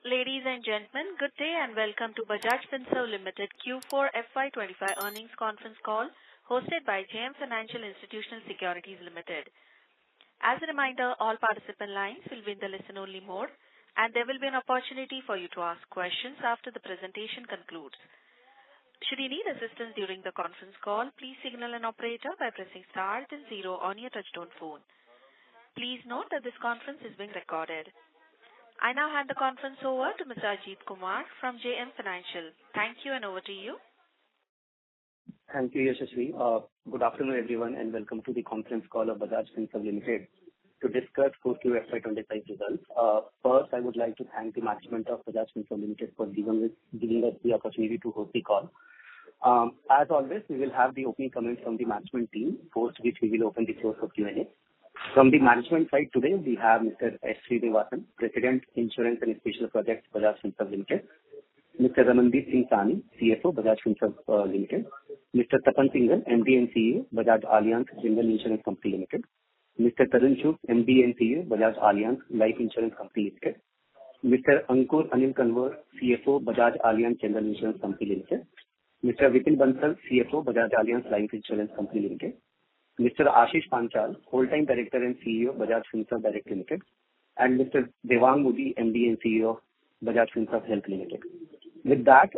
Ladies and gentlemen, good day and welcome to Bajaj Finserv Limited Q4FY25 earnings conference call hosted by JM Financial Institutional Securities Limited. As a reminder, all participant lines will be in the listen-only mode and there will be an opportunity for you to ask questions after the presentation concludes. Should you need assistance during the conference call, please signal an operator by pressing star then 0 on your touchtone phone. Please note that this conference is being recorded. I now hand the conference over to Mr. Ajit Kumar from JM Financial. Thank you and over to you. Thank you, Yashasvi. Good afternoon, everyone, and welcome to the conference call of Bajaj Finserv Limited to discuss Q4FY25 results. First, I would like to thank the management of Bajaj Finserv Limited for giving us the opportunity to host the call. As always, we will have the opening comments from the management team, post which we will open the floor for Q&A. From the management side today, we have Mr. S. Srinivasan, President, Insurance and Special Projects, Bajaj Finserv Limited, Mr. Ramandeep Singh Sahni, CFO, Bajaj Finserv Limited, Mr. Tapan Singhal, MD and CEO, Bajaj Allianz General Insurance Company Limited, Mr. Tarun Chugh, MD and CEO, Bajaj Allianz Life Insurance Company Limited, Mr. Ankur Anil Kanwar, CFO, Bajaj Allianz General Insurance Company Limited, Mr. Vipin Bansal, CFO, Bajaj Allianz Life Insurance Company Limited, Mr. Ashish Panchal, Whole-Time Director and CEO, Bajaj Finserv Direct Limited, and Mr. Devang Modi, MD and CEO, Bajaj Finserv Health Limited. With that,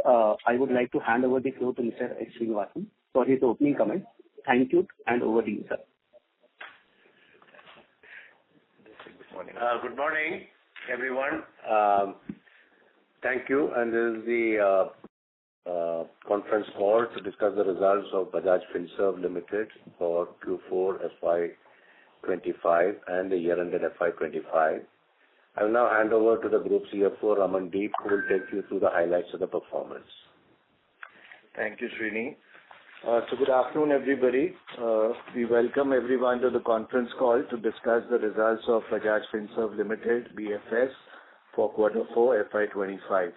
I would like to hand over the floor to Mr. S. Srinivasan for his opening comments. Thank you, and over to you, sir. Good morning, everyone. Thank you, and this is the conference call to discuss the results of Bajaj Finserv Limited for Q4 FY25 and the year ended FY25. I will now hand over to the Group CFO, Ramandeep, who will take you through the highlights of the performance. Thank you, Srini. So good afternoon, everybody. We welcome everyone to the conference call to discuss the results of Bajaj Finserv Limited, BFS, for Q4 FY25.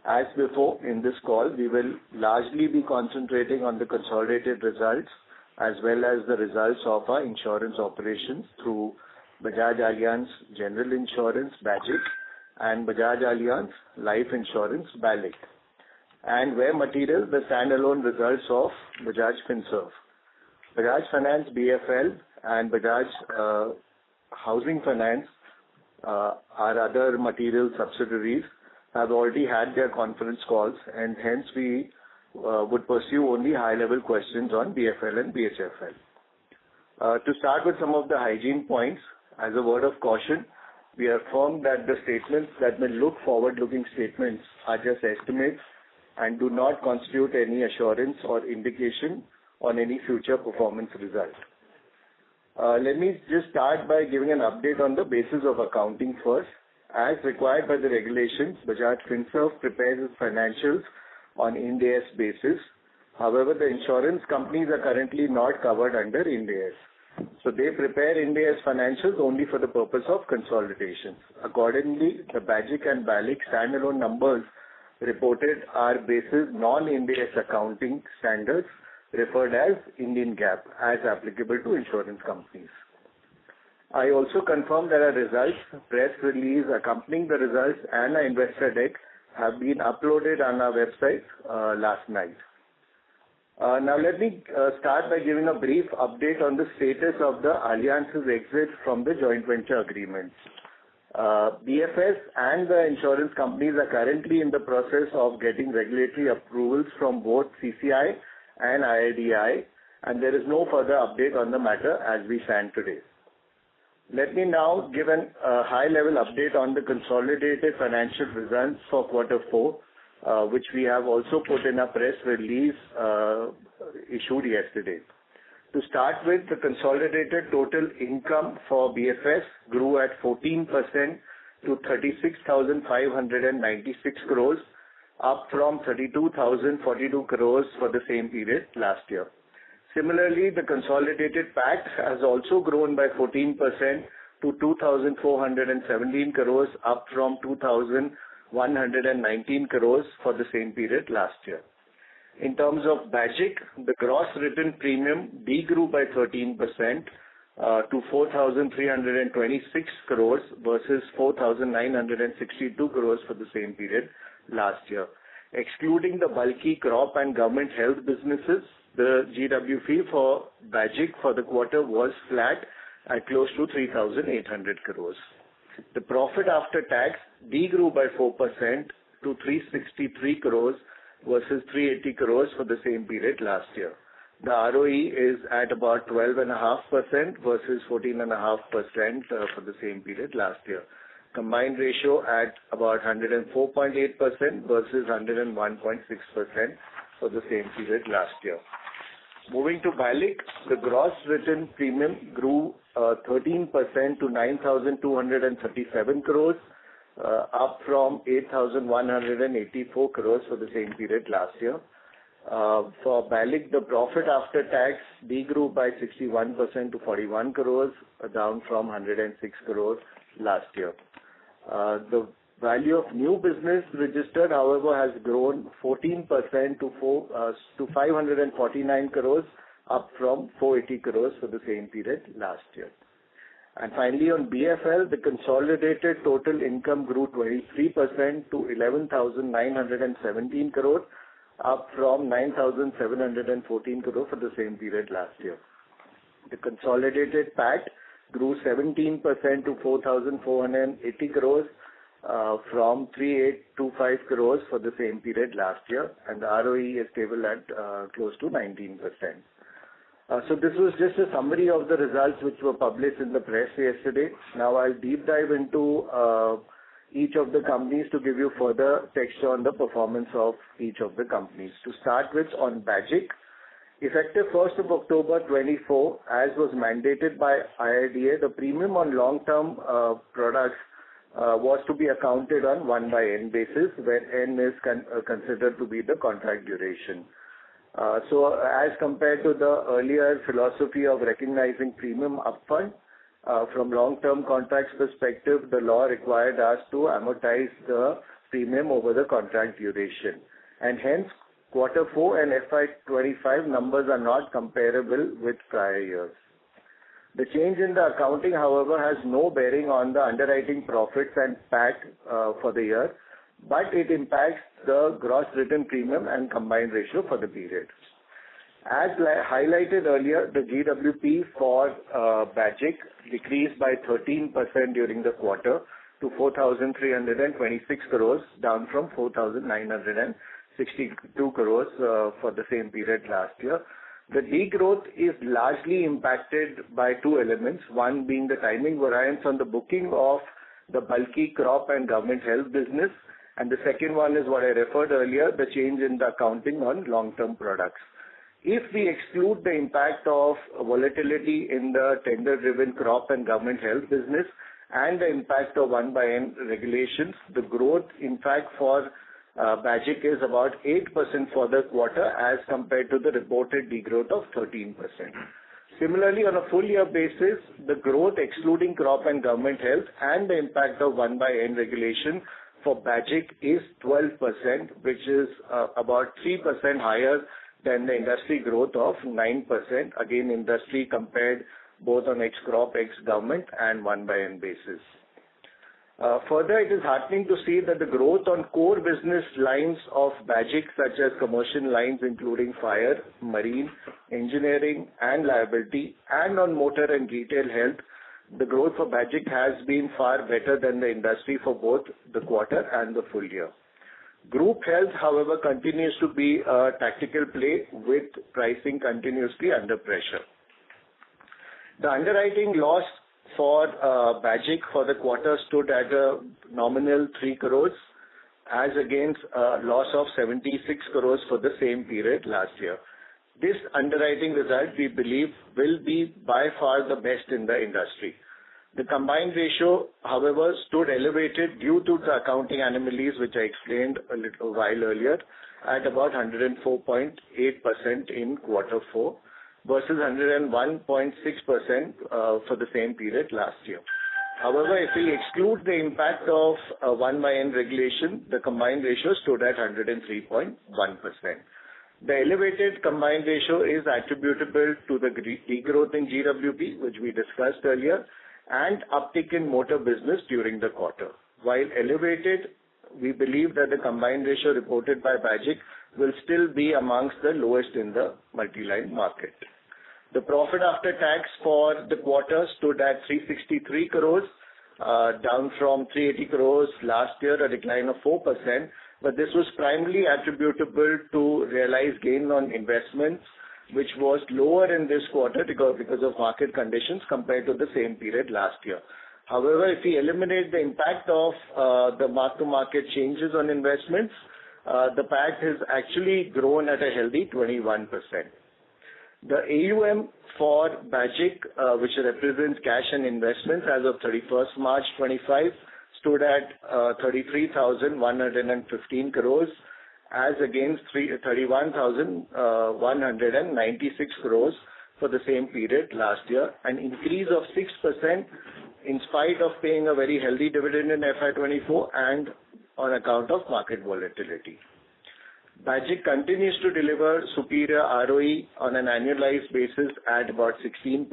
As before, in this call, we will largely be concentrating on the consolidated results as well as the results of our insurance operations through Bajaj Allianz General Insurance, BAGIC, and Bajaj Allianz Life Insurance, BALIC. And where material, the standalone results of Bajaj Finserv. Bajaj Finance, BFL, and Bajaj Housing Finance, our other material subsidiaries, have already had their conference calls, and hence we would pursue only high-level questions on BFL and BHFL. To start with some of the hygiene points, as a word of caution, we affirm that the statements that may look forward-looking statements are just estimates and do not constitute any assurance or indication on any future performance result. Let me just start by giving an update on the basis of accounting first. As required by the regulations, Bajaj Finserv prepares its financials on Ind AS basis. However, the insurance companies are currently not covered under Ind AS. So they prepare Ind AS financials only for the purpose of consolidation. Accordingly, the BAGIC and BALIC standalone numbers reported are basis non-Ind AS accounting standards referred as Indian GAAP as applicable to insurance companies. I also confirm that our results, press release accompanying the results and our investor deck have been uploaded on our website last night. Now let me start by giving a brief update on the status of the Allianz's exit from the joint venture agreements. BFS and the insurance companies are currently in the process of getting regulatory approvals from both CCI and IRDAI, and there is no further update on the matter as we stand today. Let me now give a high-level update on the consolidated financial results for Q4, which we have also put in a press release issued yesterday. To start with, the consolidated total income for BFS grew at 14% to 36,596 crores, up from 32,042 crores for the same period last year. Similarly, the consolidated PAT has also grown by 14% to 2,417 crores, up from 2,119 crores for the same period last year. In terms of BAGIC, the gross written premium degrew by 13% to 4,326 crores versus 4,962 crores for the same period last year. Excluding the bulky crop and government health businesses, the GWP for Bajaj for the quarter was flat at close to 3,800 crores. The profit after tax degrew by 4% to 363 crores versus 380 crores for the same period last year. The ROE is at about 12.5% versus 14.5% for the same period last year. Combined ratio at about 104.8% versus 101.6% for the same period last year. Moving to BALIC, the gross written premium grew 13% to 9,237 crores, up from 8,184 crores for the same period last year. For BALIC, the profit after tax degrew by 61% to 41 crores, down from 106 crores last year. The value of new business registered, however, has grown 14% to 549 crores, up from 480 crores for the same period last year. And finally, on BFL, the consolidated total income grew 23% to 11,917 crores, up from 9,714 crores for the same period last year. The consolidated PAT grew 17% to 4,480 crores from 3,825 crores for the same period last year, and the ROE is stable at close to 19%. So this was just a summary of the results which were published in the press yesterday. Now I'll deep dive into each of the companies to give you further texture on the performance of each of the companies. To start with, on Bajaj, effective 1st of October 24, as was mandated by IRDA, the premium on long-term products was to be accounted on 1/n basis, where n is considered to be the contract duration. So as compared to the earlier philosophy of recognizing premium upfront, from long-term contracts perspective, the law required us to amortize the premium over the contract duration. And hence, Q4 and FY25 numbers are not comparable with prior years. The change in the accounting, however, has no bearing on the underwriting profits and PAT for the year, but it impacts the gross written premium and combined ratio for the period. As highlighted earlier, the GWP for Bajaj decreased by 13% during the quarter to 4,326 crores, down from 4,962 crores for the same period last year. The degrowth is largely impacted by two elements, one being the timing variance on the booking of the bulky crop and government health business, and the second one is what I referred earlier, the change in the accounting on long-term products. If we exclude the impact of volatility in the tender-driven crop and government health business and the impact of 1/n regulations, the growth, in fact, for Bajaj is about 8% for the quarter as compared to the reported degrowth of 13%. Similarly, on a full year basis, the growth excluding crop and government health and the impact of 1/n regulation for Bajaj is 12%, which is about 3% higher than the industry growth of 9%. Again, industry compared both on ex-crop, ex-government and 1/n basis. Further, it is heartening to see that the growth on core business lines of Bajaj, such as commercial lines including fire, marine, engineering and liability, and on motor and retail health, the growth for Bajaj has been far better than the industry for both the quarter and the full year. Group health, however, continues to be a tactical play with pricing continuously under pressure. The underwriting loss for Bajaj for the quarter stood at a nominal 3 crores as against a loss of 76 crores for the same period last year. This underwriting result, we believe, will be by far the best in the industry. The combined ratio, however, stood elevated due to the accounting anomalies, which I explained a little while earlier, at about 104.8% in Q4 versus 101.6% for the same period last year. However, if we exclude the impact of 1/n regulation, the combined ratio stood at 103.1%. The elevated combined ratio is attributable to the degrowth in GWP, which we discussed earlier, and uptick in motor business during the quarter. While elevated, we believe that the combined ratio reported by Bajaj will still be amongst the lowest in the multi-line market. The profit after tax for the quarter stood at 363 crores, down from 380 crores last year, a decline of 4%. But this was primarily attributable to realized gain on investments, which was lower in this quarter because of market conditions compared to the same period last year. However, if we eliminate the impact of the mark-to-market changes on investments, the PAT has actually grown at a healthy 21%. The AUM for Bajaj, which represents cash and investments as of 31st March 25, stood at 33,115 crores as against 31,196 crores for the same period last year, an increase of 6% in spite of paying a very healthy dividend in FY24 and on account of market volatility. Bajaj continues to deliver superior ROE on an annualized basis at about 16%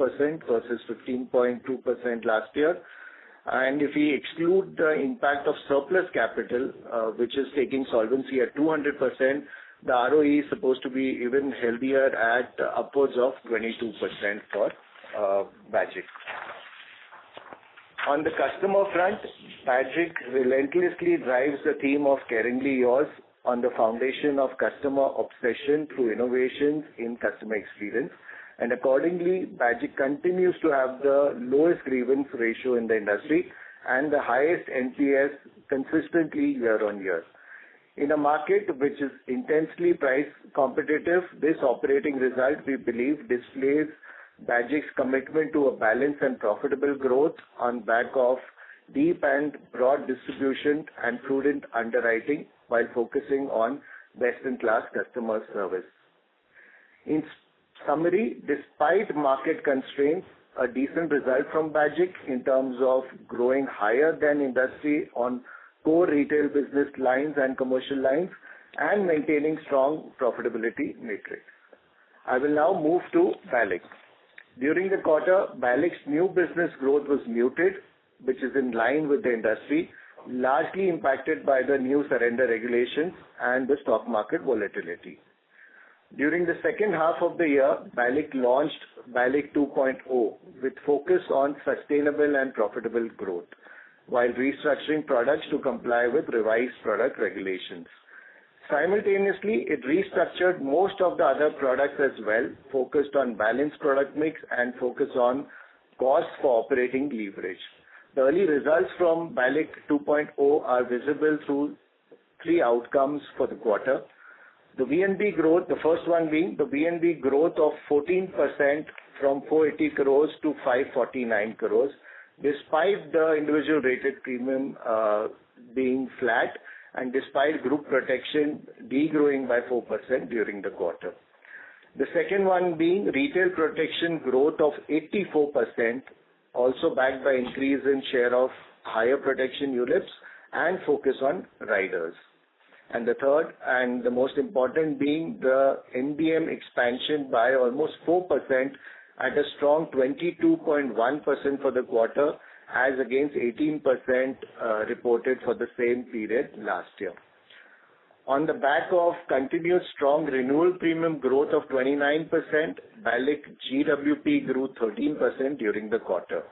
versus 15.2% last year. And if we exclude the impact of surplus capital, which is taking solvency at 200%, the ROE is supposed to be even healthier at upwards of 22% for Bajaj. On the customer front, Bajaj relentlessly drives the theme of caringly yours on the foundation of customer obsession through innovations in customer experience. And accordingly, Bajaj continues to have the lowest grievance ratio in the industry and the highest NPS consistently year on year. In a market which is intensely price competitive, this operating result, we believe, displays Bajaj's commitment to a balanced and profitable growth on back of deep and broad distribution and prudent underwriting while focusing on best-in-class customer service. In summary, despite market constraints, a decent result from Bajaj in terms of growing higher than industry on core retail business lines and commercial lines and maintaining strong profitability metrics. I will now move to BALIC. During the quarter, BALIC's new business growth was muted, which is in line with the industry, largely impacted by the new surrender regulations and the stock market volatility. During the second half of the year, BALIC launched BALIC 2.0 with focus on sustainable and profitable growth, while restructuring products to comply with revised product regulations. Simultaneously, it restructured most of the other products as well, focused on balanced product mix and focus on cost for operating leverage. The early results from BALIC 2.0 are visible through three outcomes for the quarter. The VNB growth, the first one being the VNB growth of 14% from 480 crores to 549 crores, despite the individual rated premium being flat and despite group protection degrowing by 4% during the quarter. The second one being retail protection growth of 84%, also backed by increase in share of higher protection ULIPs and focus on riders. And the third and the most important being the NBM expansion by almost 4% at a strong 22.1% for the quarter as against 18% reported for the same period last year. On the back of continued strong renewal premium growth of 29%, BALIC GWP grew 13% during the quarter.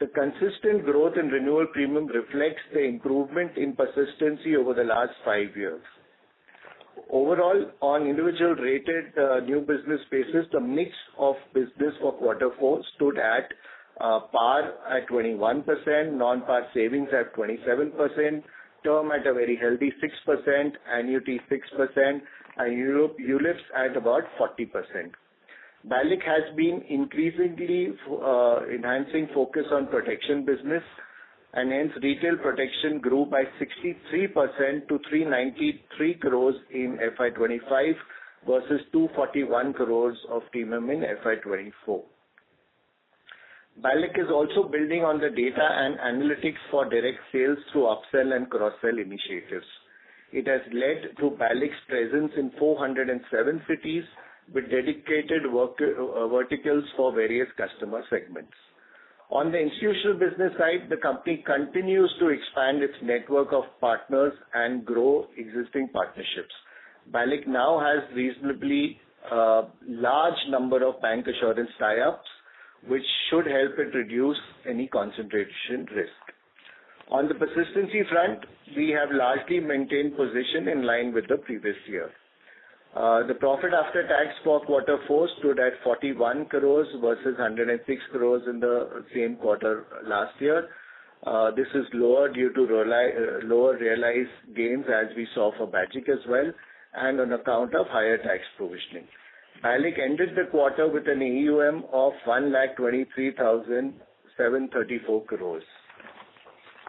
The consistent growth in renewal premium reflects the improvement in persistency over the last 5 years. Overall, on individual rated new business basis, the mix of business for quarter 4 stood at par at 21%, non-par savings at 27%, term at a very healthy 6%, annuity 6%, and ULIPs at about 40%. BALIC has been increasingly enhancing focus on protection business, and hence retail protection grew by 63% to 393 crores in FY25 versus 241 crores of premium in FY24. BALIC is also building on the data and analytics for direct sales through upsell and cross-sell initiatives. It has led to BALIC's presence in 407 cities with dedicated verticals for various customer segments. On the institutional business side, the company continues to expand its network of partners and grow existing partnerships. BALIC now has reasonably large number of bank assurance tie-ups, which should help it reduce any concentration risk. On the persistency front, we have largely maintained position in line with the previous year. The profit after tax for quarter 4 stood at 41 crores versus 106 crores in the same quarter last year. This is lower due to lower realized gains as we saw for Bajaj as well, and on account of higher tax provisioning. BALIC ended the quarter with an AUM of 1,23,734 crores.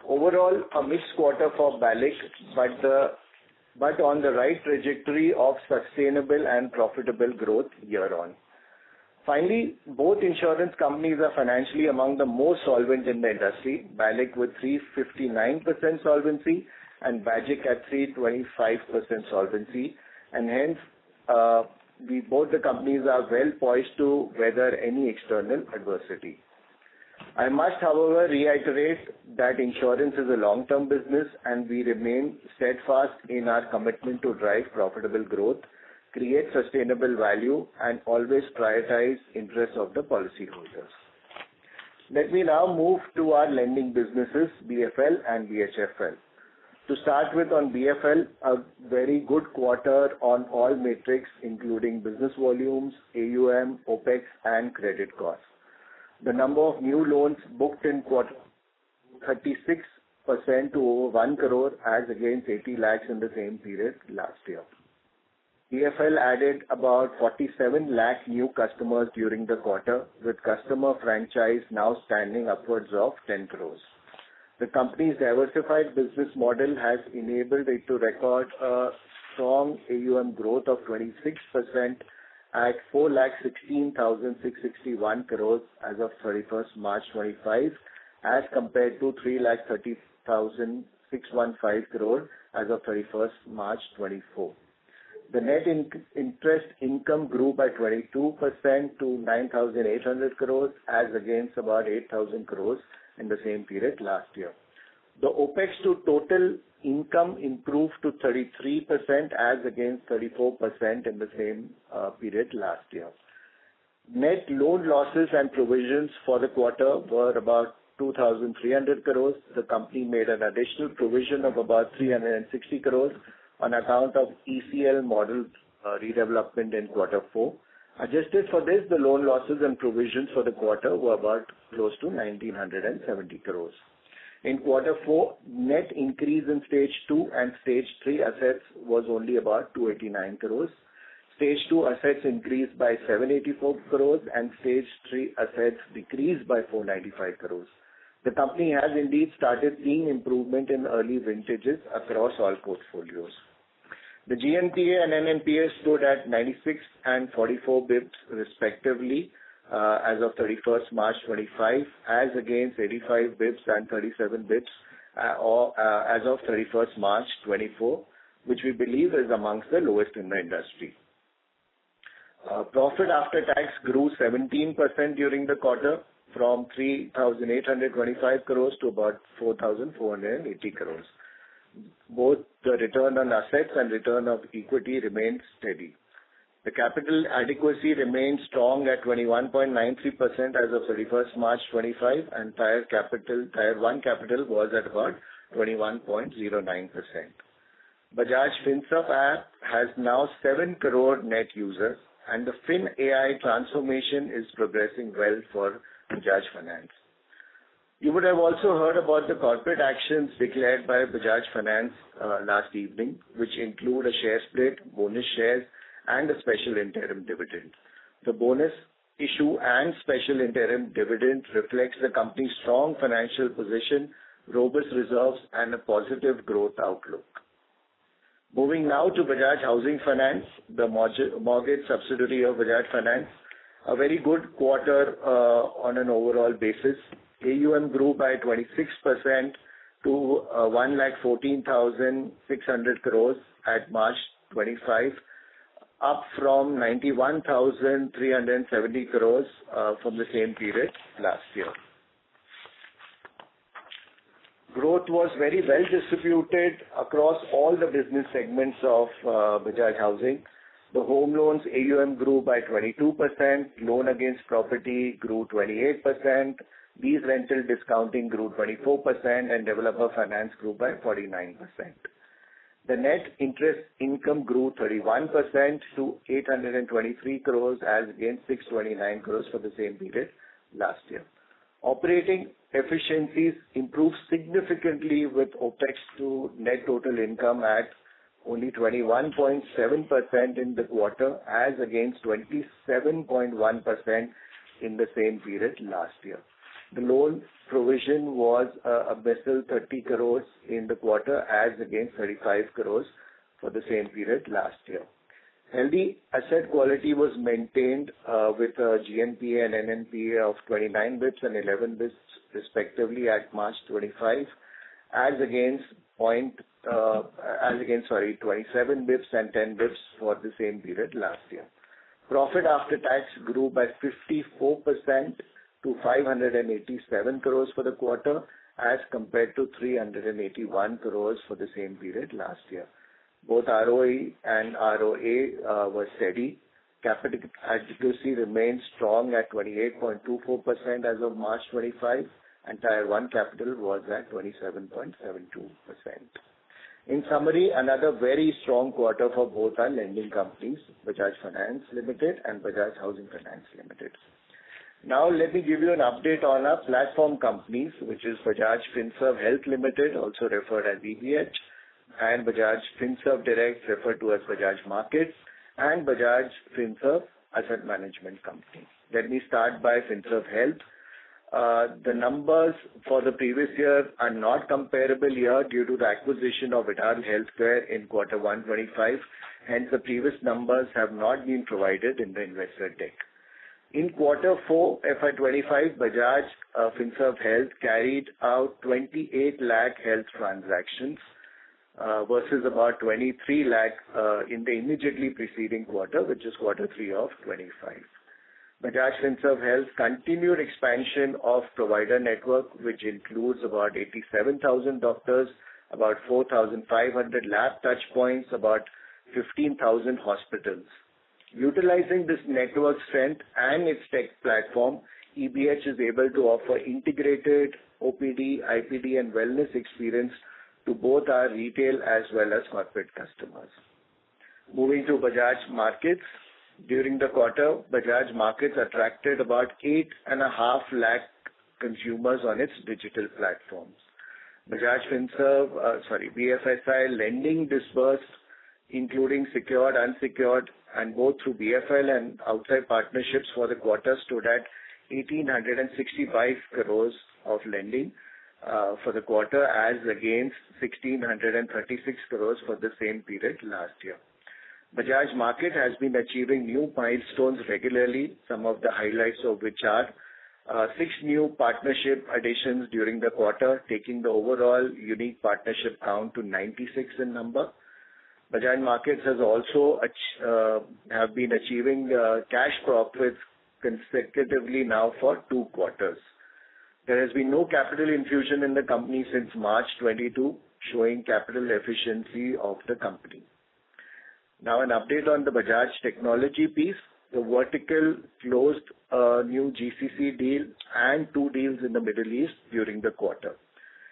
Overall, a mixed quarter for BALIC, but on the right trajectory of sustainable and profitable growth year on. Finally, both insurance companies are financially among the most solvent in the industry, BALIC with 359% solvency and Bajaj at 325% solvency, and hence both the companies are well poised to weather any external adversity. I must, however, reiterate that insurance is a long-term business and we remain steadfast in our commitment to drive profitable growth, create sustainable value, and always prioritize interests of the policyholders. Let me now move to our lending businesses, BFL and BHFL. To start with, on BFL, a very good quarter on all metrics, including business volumes, AUM, OPEX, and credit costs. The number of new loans booked in quarter 36% to over 1 crore as against 80 lakhs in the same period last year. BFL added about 47 lakh new customers during the quarter, with customer franchise now standing upwards of 10 crores. The company's diversified business model has enabled it to record a strong AUM growth of 26% at 4,16,661 crores as of 31st March 25, as compared to 3,30,615 crores as of 31st March 24. The net interest income grew by 22% to 9,800 crores as against about 8,000 crores in the same period last year. The OPEX to total income improved to 33% as against 34% in the same period last year. Net loan losses and provisions for the quarter were about 2,300 crores. The company made an additional provision of about 360 crores on account of ECL model redevelopment in quarter 4. Adjusted for this, the loan losses and provisions for the quarter were about close to 1,970 crores. In quarter 4, net increase in stage 2 and stage 3 assets was only about 289 crores. Stage 2 assets increased by 784 crores and stage 3 assets decreased by 495 crores. The company has indeed started seeing improvement in early vintages across all portfolios. The GNPA and NNPA stood at 96 and 44 bips respectively as of 31st March 25, as against 85 bips and 37 bips as of 31st March 24, which we believe is amongst the lowest in the industry. Profit after tax grew 17% during the quarter from 3,825 crores to about 4,480 crores. Both the return on assets and return of equity remained steady. The capital adequacy remained strong at 21.93% as of 31st March 25, and Tier 1 capital was at about 21.09%. Bajaj Finserv app has now 7 crore net users, and the FinAI transformation is progressing well for Bajaj Finance. You would have also heard about the corporate actions declared by Bajaj Finance last evening, which include a share split, bonus shares, and a special interim dividend. The bonus issue and special interim dividend reflects the company's strong financial position, robust reserves, and a positive growth outlook. Moving now to Bajaj Housing Finance, the mortgage subsidiary of Bajaj Finance. A very good quarter on an overall basis. AUM grew by 26% to 1,14,600 crores at March 25, up from 91,370 crores from the same period last year. Growth was very well distributed across all the business segments of Bajaj Housing. The home loans AUM grew by 22%, loan against property grew 28%, lease rental discounting grew 24%, and developer finance grew by 49%. The net interest income grew 31% to 823 crores as against 629 crores for the same period last year. Operating efficiencies improved significantly with OPEX to net total income at only 21.7% in the quarter as against 27.1% in the same period last year. The loan provision was a BSL 30 crores in the quarter as against 35 crores for the same period last year. Healthy asset quality was maintained with a GNPA and NNPA of 29 bps and 11 bps respectively at March 25 as against 27 bps and 10 bps for the same period last year. Profit after tax grew by 54% to 587 crores for the quarter as compared to 381 crores for the same period last year. Both ROE and ROA were steady. Capital adequacy remains strong at 28.24% as of March 25, and Tier 1 capital was at 27.72%. In summary, another very strong quarter for both our lending companies, Bajaj Finance Limited and Bajaj Housing Finance Limited. Now let me give you an update on our platform companies, which is Bajaj Finserv Health Limited, also referred as BBH, and Bajaj Finserv Direct, referred to as Bajaj Markets, and Bajaj Finserv Asset Management Company. Let me start by Finserv Health. The numbers for the previous year are not comparable here due to the acquisition of Vidal Healthcare in quarter 125. Hence, the previous numbers have not been provided in the investor deck. In quarter 4 FY25, Bajaj Finserv Health carried out 28 lakh health transactions versus about 23 lakh in the immediately preceding quarter, which is quarter 3 of 25. Bajaj Finserv Health continued expansion of provider network, which includes about 87,000 doctors, about 4,500 lab touch points, about 15,000 hospitals. Utilizing this network strength and its tech platform, EBH is able to offer integrated OPD, IPD and wellness experience to both our retail as well as corporate customers. Moving to Bajaj Markets. During the quarter, Bajaj Markets attracted about 8.5 lakh consumers on its digital platforms. Bajaj BFSI lending disbursed, including secured, unsecured, and both through BFL and outside partnerships for the quarter stood at 1,865 crores of lending for the quarter as against 1,636 crores for the same period last year. Bajaj Market has been achieving new milestones regularly, some of the highlights of which are 6 new partnership additions during the quarter, taking the overall unique partnership count to 96 in number. Bajaj Markets has also have been achieving cash profits consecutively now for 2 quarters. There has been no capital infusion in the company since March 22, showing capital efficiency of the company. Now an update on the Bajaj technology piece. The vertical closed a new GCC deal and 2 deals in the Middle East during the quarter.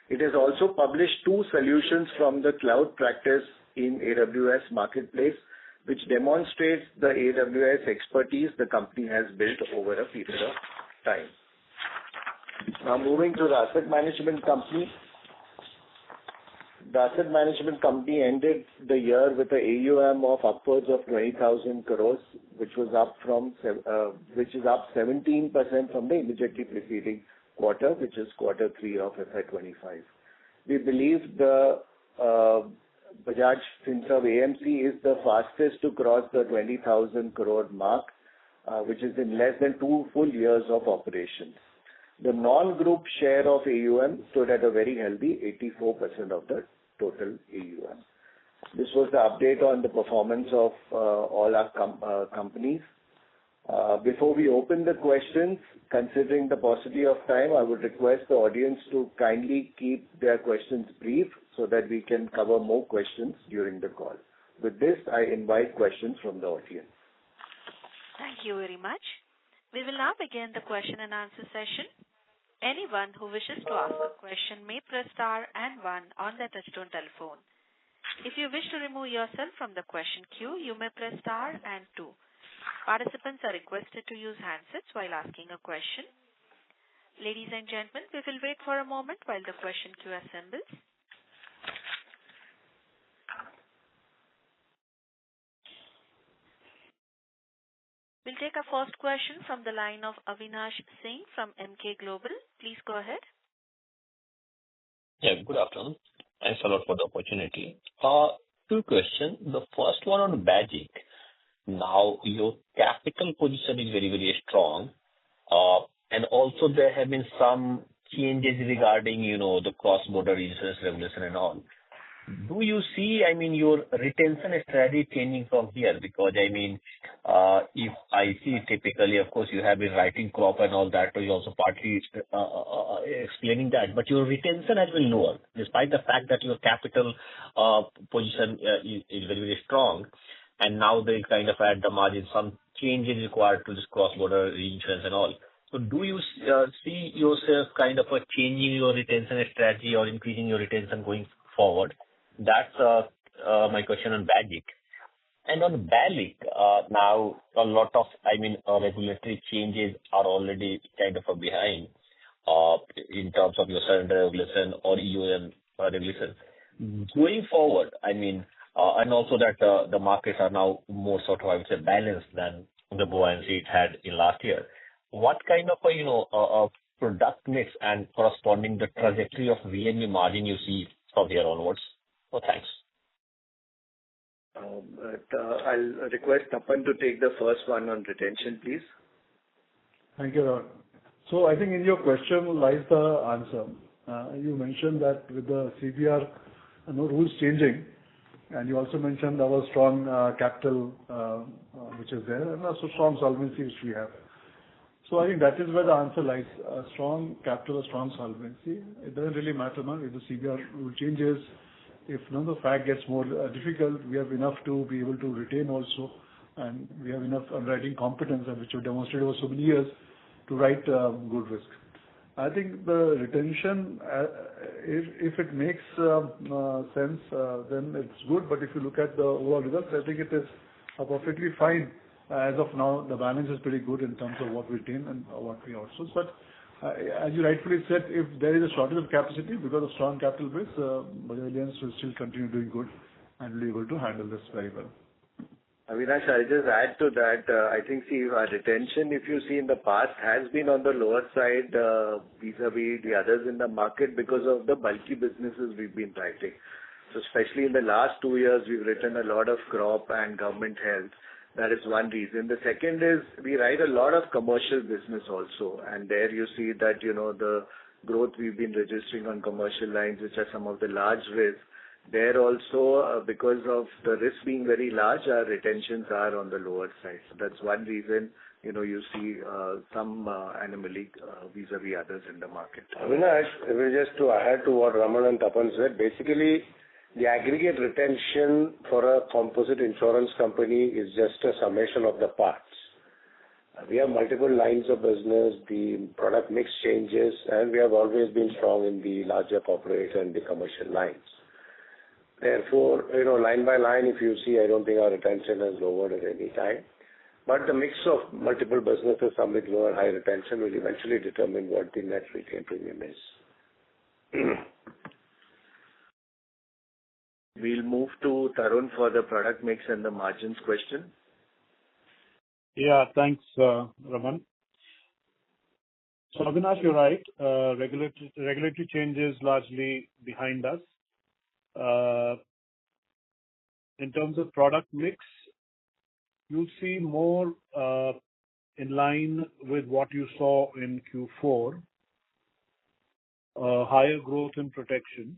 It has also published 2 solutions from the cloud practice in AWS Marketplace, which demonstrates the AWS expertise the company has built over a period of time. Now moving to the asset management company. The asset management company ended the year with an AUM of upwards of 20,000 crores, which is up 17% from the immediately preceding quarter, which is quarter 3 of FY25. We believe the Bajaj Finserv AMC is the fastest to cross the 20,000 crore mark, which is in less than 2 full years of operations. The non-group share of AUM stood at a very healthy 84% of the total AUM. This was the update on the performance of all our companies. Before we open the questions, considering the paucity of time, I would request the audience to kindly keep their questions brief so that we can cover more questions during the call. With this, I invite questions from the audience. Thank you very much. We will now begin the question and answer session. Anyone who wishes to ask a question may press star and one on their touchtone telephone. If you wish to remove yourself from the question queue, you may press star and two. Participants are requested to use handsets while asking a question. Ladies and gentlemen, we will wait for a moment while the question queue assembles. We'll take our first question from the line of Avinash Singh from Emkay Global. Please go ahead. Yeah, good afternoon. Thanks a lot for the opportunity. Two questions. The first one on Bajaj. Now, your capital position is very, very strong. And also there have been some changes regarding, the cross-border insurance regulation and all. Do you see, your retention strategy changing from here? Because, if I see typically, of course, you have been writing crop and all that, so you also partly explaining that, but your retention has been lower, despite the fact that your capital position is very, very strong. And now they kind of at the margin, some changes required to this cross-border insurance and all. So do you see yourself kind of changing your retention strategy or increasing your retention going forward? That's my question on Bajaj. And on BALIC, now a lot of, regulatory changes are already kind of behind in terms of your surrender regulation or EOM regulation. Going forward, and also that the markets are now more sort of, I would say, balanced than the buoyancy it had in last year. What kind of a product mix and corresponding the trajectory of VNB margin you see from here onwards? Oh, thanks. I'll request Tapan to take the first one on retention, please. Thank you, Rahul. So I think in your question lies the answer. You mentioned that with the CBR rules changing, and you also mentioned our strong capital which is there, and also strong solvency which we have. So I think that is where the answer lies. A strong capital, a strong solvency. It doesn't really matter now if the CBR rule changes. If the fact gets more difficult, we have enough to be able to retain also, and we have enough underwriting competence, which we demonstrated over so many years, to write good risk. I think the retention, if it makes sense, then it's good. But if you look at the overall results, I think it is perfectly fine. As of now, the balance is pretty good in terms of what we retain and what we outsource. But as you rightfully said, if there is a shortage of capacity because of strong capital base, Bajaj Allianz will still continue doing good and will be able to handle this very well. Avinash, I'll just add to that. I think, our retention, if you see in the past, has been on the lower side vis-a-vis the others in the market because of the bulky businesses we've been writing. So especially in the last 2 years, we've written a lot of crop and government health. That is one reason. The second is we write a lot of commercial business also, and there you see that, the growth we've been registering on commercial lines, which are some of the large risks. There also, because of the risk being very large, our retentions are on the lower side. So that's one reason, you see some anomaly vis-a-vis others in the market. Avinash, just to add to what Raman and Tapan said, basically, the aggregate retention for a composite insurance company is just a summation of the parts. We have multiple lines of business, the product mix changes, and we have always been strong in the larger corporate and the commercial lines. Therefore, line by line, if you see, I don't think our retention has lowered at any time. But the mix of multiple businesses, some with low and high retention, will eventually determine what the net retained premium is. We'll move to Tarun for the product mix and the margins question. Yeah, thanks, Raman. So, Avinash, you're right. Regulatory changes largely behind us. In terms of product mix, you'll see more in line with what you saw in Q4. higher growth in protection,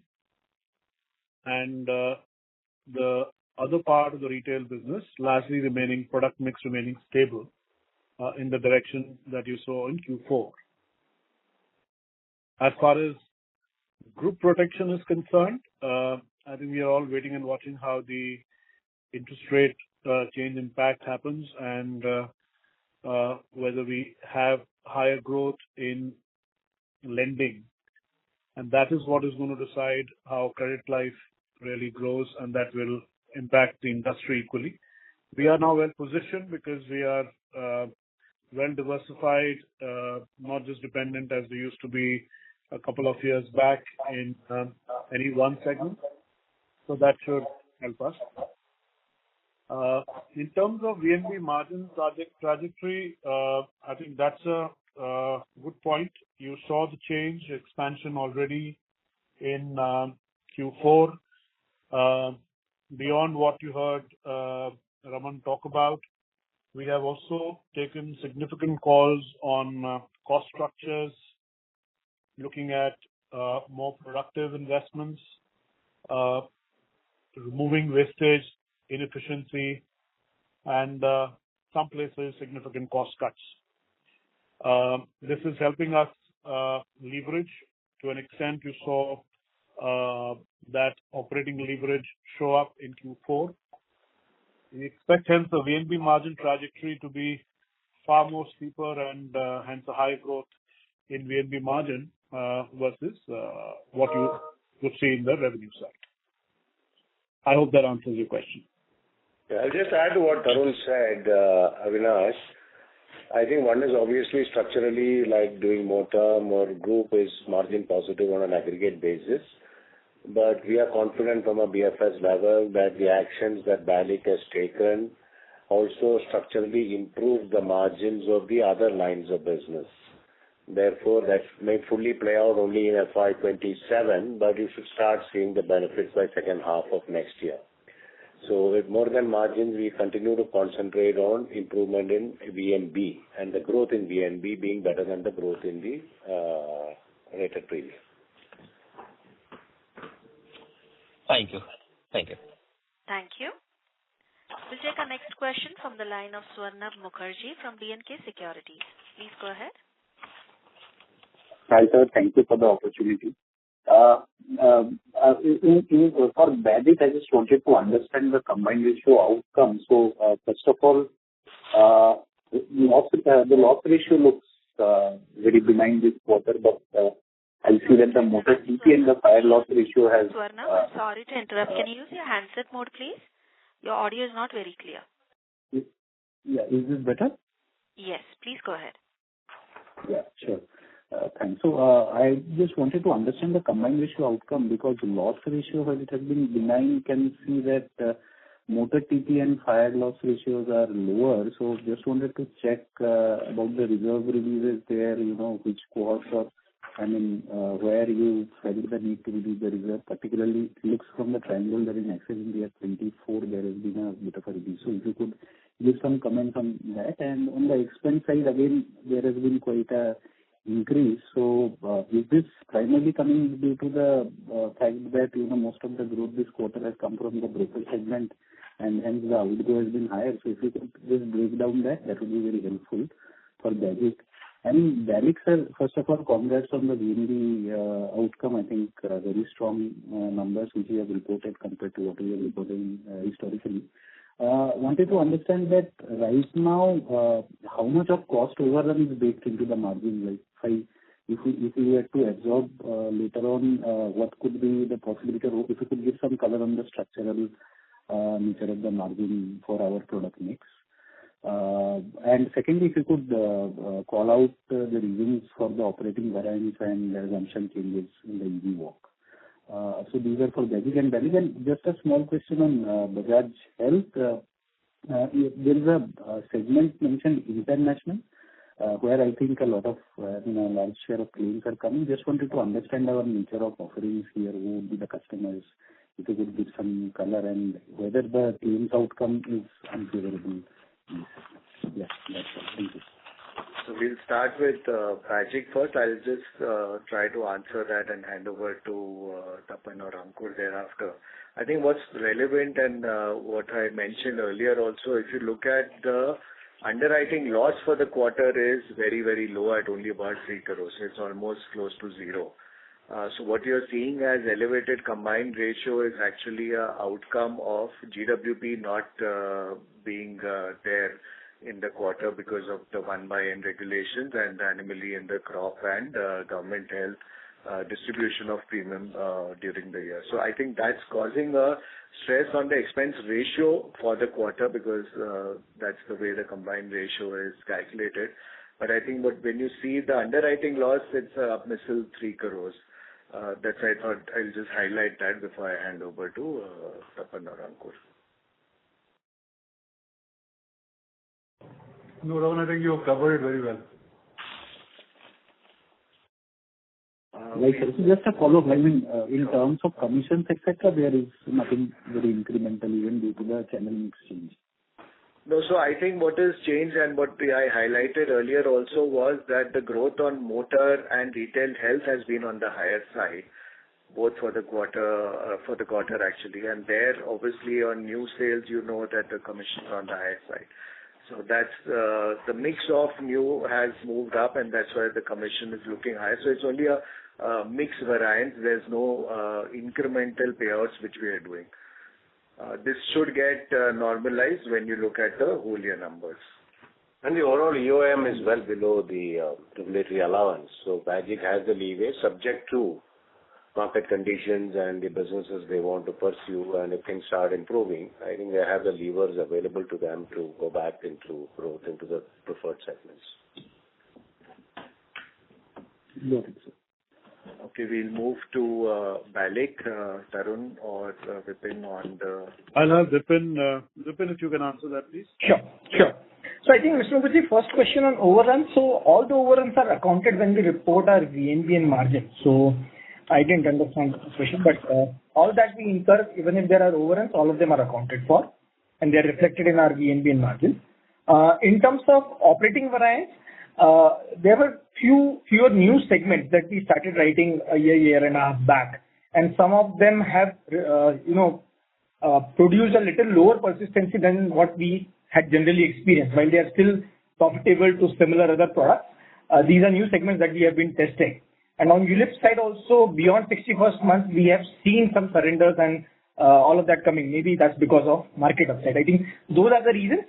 and the other part of the retail business largely remaining product mix remaining stable in the direction that you saw in Q4. As far as group protection is concerned, I think we are all waiting and watching how the interest rate change impact happens and whether we have higher growth in lending. And that is what is going to decide how credit life really grows, and that will impact the industry equally. We are now well positioned because we are well diversified, not just dependent as we used to be a couple of years back in any one segment. So that should help us. In terms of VNB margin trajectory, I think that's a good point. You saw the change expansion already in Q4. Beyond what you heard Raman talk about, we have also taken significant calls on cost structures, looking at more productive investments, removing wastage, inefficiency, and some places significant cost cuts. This is helping us leverage to an extent. You saw that operating leverage show up in Q4. We expect hence the VNB margin trajectory to be far more steeper and hence a high growth in VNB margin versus what you would see in the revenue side. I hope that answers your question. Yeah, I'll just add to what Tarun said, Avinash. I think one is obviously structurally like doing more term or group is margin positive on an aggregate basis. But we are confident from a BFS level that the actions that BALIC has taken also structurally improve the margins of the other lines of business. Therefore, that may fully play out only in FY27, but you should start seeing the benefits by second half of next year. So with more than margins, we continue to concentrate on improvement in VNB and the growth in VNB being better than the growth in the rated premium. Thank you. Thank you. We'll take our next question from the line of Swarnabh Mukherjee from B&K Securities. Please go ahead. Hi, sir. Thank you for the opportunity. For BALIC, I just wanted to understand the combined ratio outcome. So, first of all, the loss ratio looks very benign this quarter, but I see that the motor TP and the fire loss ratio has... Swarnabh, I'm sorry to interrupt. Can you use your handset mode, please? Your audio is not very clear. Yeah, is this better? Yes, please go ahead. Yeah, sure. Thanks. So, I just wanted to understand the combined ratio outcome because the loss ratio, when it has been benign, you can see that motor TP and fire loss ratios are lower. So, just wanted to check about the reserve releases there, which cohorts or, where you felt the need to release the reserve. Particularly, it looks from the triangle that in accident year 24, there has been a bit of a release. So, if you could give some comments on that. And on the expense side, again, there has been quite a increase. So, is this primarily coming due to the fact that, most of the growth this quarter has come from the broker segment and hence the outgo has been higher? So, if you could just break down that would be very helpful for BALIC. And BALIC, sir, first of all, congrats on the VNB outcome. I think very strong numbers which you have reported compared to what we have reported historically. Wanted to understand that right now, how much of cost overrun is baked into the margin? Like, if we were to absorb later on, what could be the possibility? Or if you could give some color on the structural nature of the margin for our product mix. And secondly, if you could call out the reasons for the operating variance and assumption changes in the EV walk. So these are for BALIC and BALIC. And just a small question on Bajaj Health. There is a segment mentioned international, where I think a lot of large share of claims are coming. Just wanted to understand our nature of offerings here. Who would be the customers? If you could give some color and whether the claims outcome is unfavorable. Yeah, that's all. Thank you. So we'll start with Bajaj first. I'll just try to answer that and hand over to Tapan or Ankur thereafter. I think what's relevant and what I mentioned earlier also, if you look at the underwriting loss for the quarter is very, very low at only about 3 crores. It's almost close to zero. So what you're seeing as elevated combined ratio is actually an outcome of GWP not being there in the quarter because of the 1/n regulations and anomaly in the crop and government health distribution of premium during the year. So I think that's causing a stress on the expense ratio for the quarter because that's the way the combined ratio is calculated. But I think when you see the underwriting loss, it's up missile 3 crores. That's why I thought I'll just highlight that before I hand over to Tapan or Ankur. No, Ravan, I think you have covered it very well. Right, sir. So just a follow-up. I mean, in terms of commissions, etc., there is nothing very incremental even due to the channel mix change. No, so I think what has changed and what I highlighted earlier also was that the growth on motor and retail health has been on the higher side, both for the quarter actually. And there, obviously, on new sales, you know that the commission is on the higher side. So that's the mix of new has moved up, and that's why the commission is looking higher. So it's only a mix variance. There's no incremental payouts which we are doing. This should get normalized when you look at the whole year numbers. And the overall EOM is well below the regulatory allowance. So Bajaj has the leeway subject to market conditions and the businesses they want to pursue. And if things start improving, I think they have the levers available to them to go back into growth into the preferred segments. Got it, sir. Okay, we'll move to Balik, Tarun or Vipin on the... I'll have Vipin. Vipin, if you can answer that, please. Sure. So I think, Mr. Mukherjee, first question on overruns. So all the overruns are accounted when we report our VNB and margin. So I didn't understand the question, but all that we incur, even if there are overruns, all of them are accounted for, and they are reflected in our VNB and margin. In terms of operating variance, there were fewer new segments that we started writing a year and a half back, and some of them have produced a little lower persistency than what we had generally experienced. While they are still profitable to similar other products, these are new segments that we have been testing. And on ULIP side also, beyond 61st month, we have seen some surrenders and all of that coming. Maybe that's because of market upside. I think those are the reasons.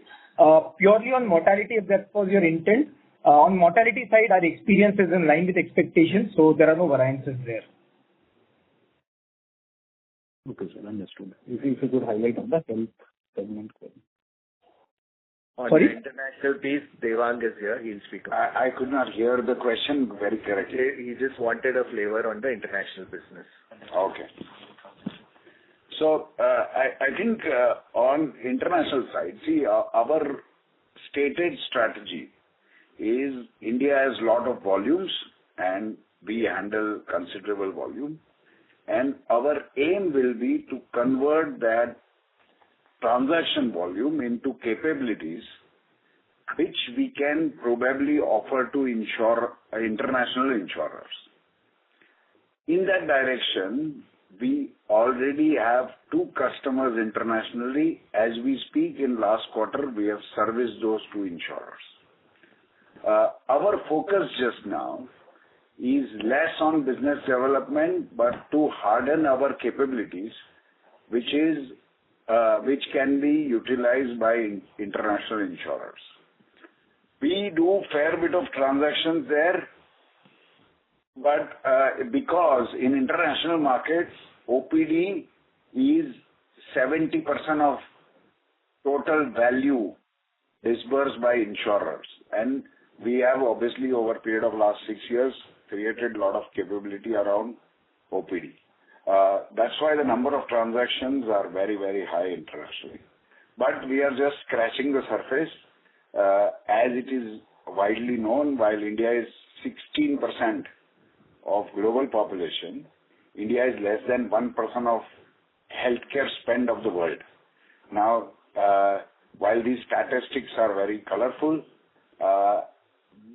Purely on mortality, if that was your intent, on mortality side, our experience is in line with expectations, so there are no variances there. Okay, sir. Understood. If you could highlight on the health segment. On Sorry? the international piece, Devang is here. He'll speak. I could not hear the question very correctly. He just wanted a flavor on the international business. Okay. So I think on international side, see, our stated strategy is India has a lot of volumes and we handle considerable volume. And our aim will be to convert that transaction volume into capabilities which we can probably offer to international insurers. In that direction, we already have 2 customers internationally. As we speak, in last quarter, we have serviced those 2 insurers. Our focus just now is less on business development, but to harden our capabilities, which can be utilized by international insurers. We do fair bit of transactions there, but because in international markets, OPD is 70% of total value disbursed by insurers. And we have obviously over a period of last 6 years created a lot of capability around OPD. That's why the number of transactions are very, very high internationally. But we are just scratching the surface. As it is widely known, while India is 16% of global population, India is less than 1% of healthcare spend of the world. Now, while these statistics are very colorful,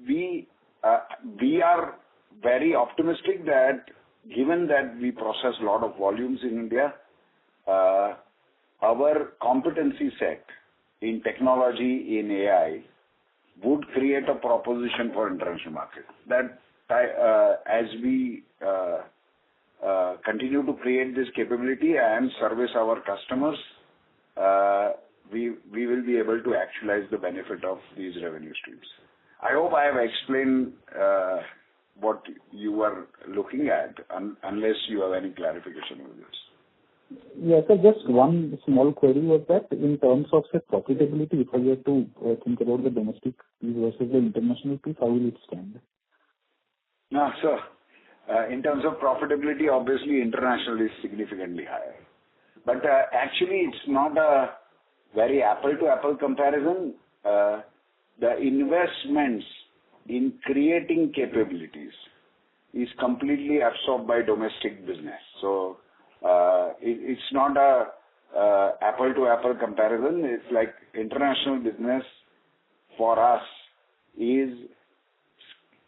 we are very optimistic that given that we process a lot of volumes in India, our competency set in technology, in AI, would create a proposition for international market. That as we continue to create this capability and service our customers, we will be able to actualize the benefit of these revenue streams. I hope I have explained what you were looking at, unless you have any clarification on this. Yes, sir. Just one small query was that in terms of, say, profitability, if I were to think about the domestic piece versus the international piece, how will it stand? No, sir. In terms of profitability, obviously international is significantly higher. But actually, it's not a very apple-to-apple comparison. The investments in creating capabilities is completely absorbed by domestic business. So it's not a apple-to-apple comparison. It's like international business for us is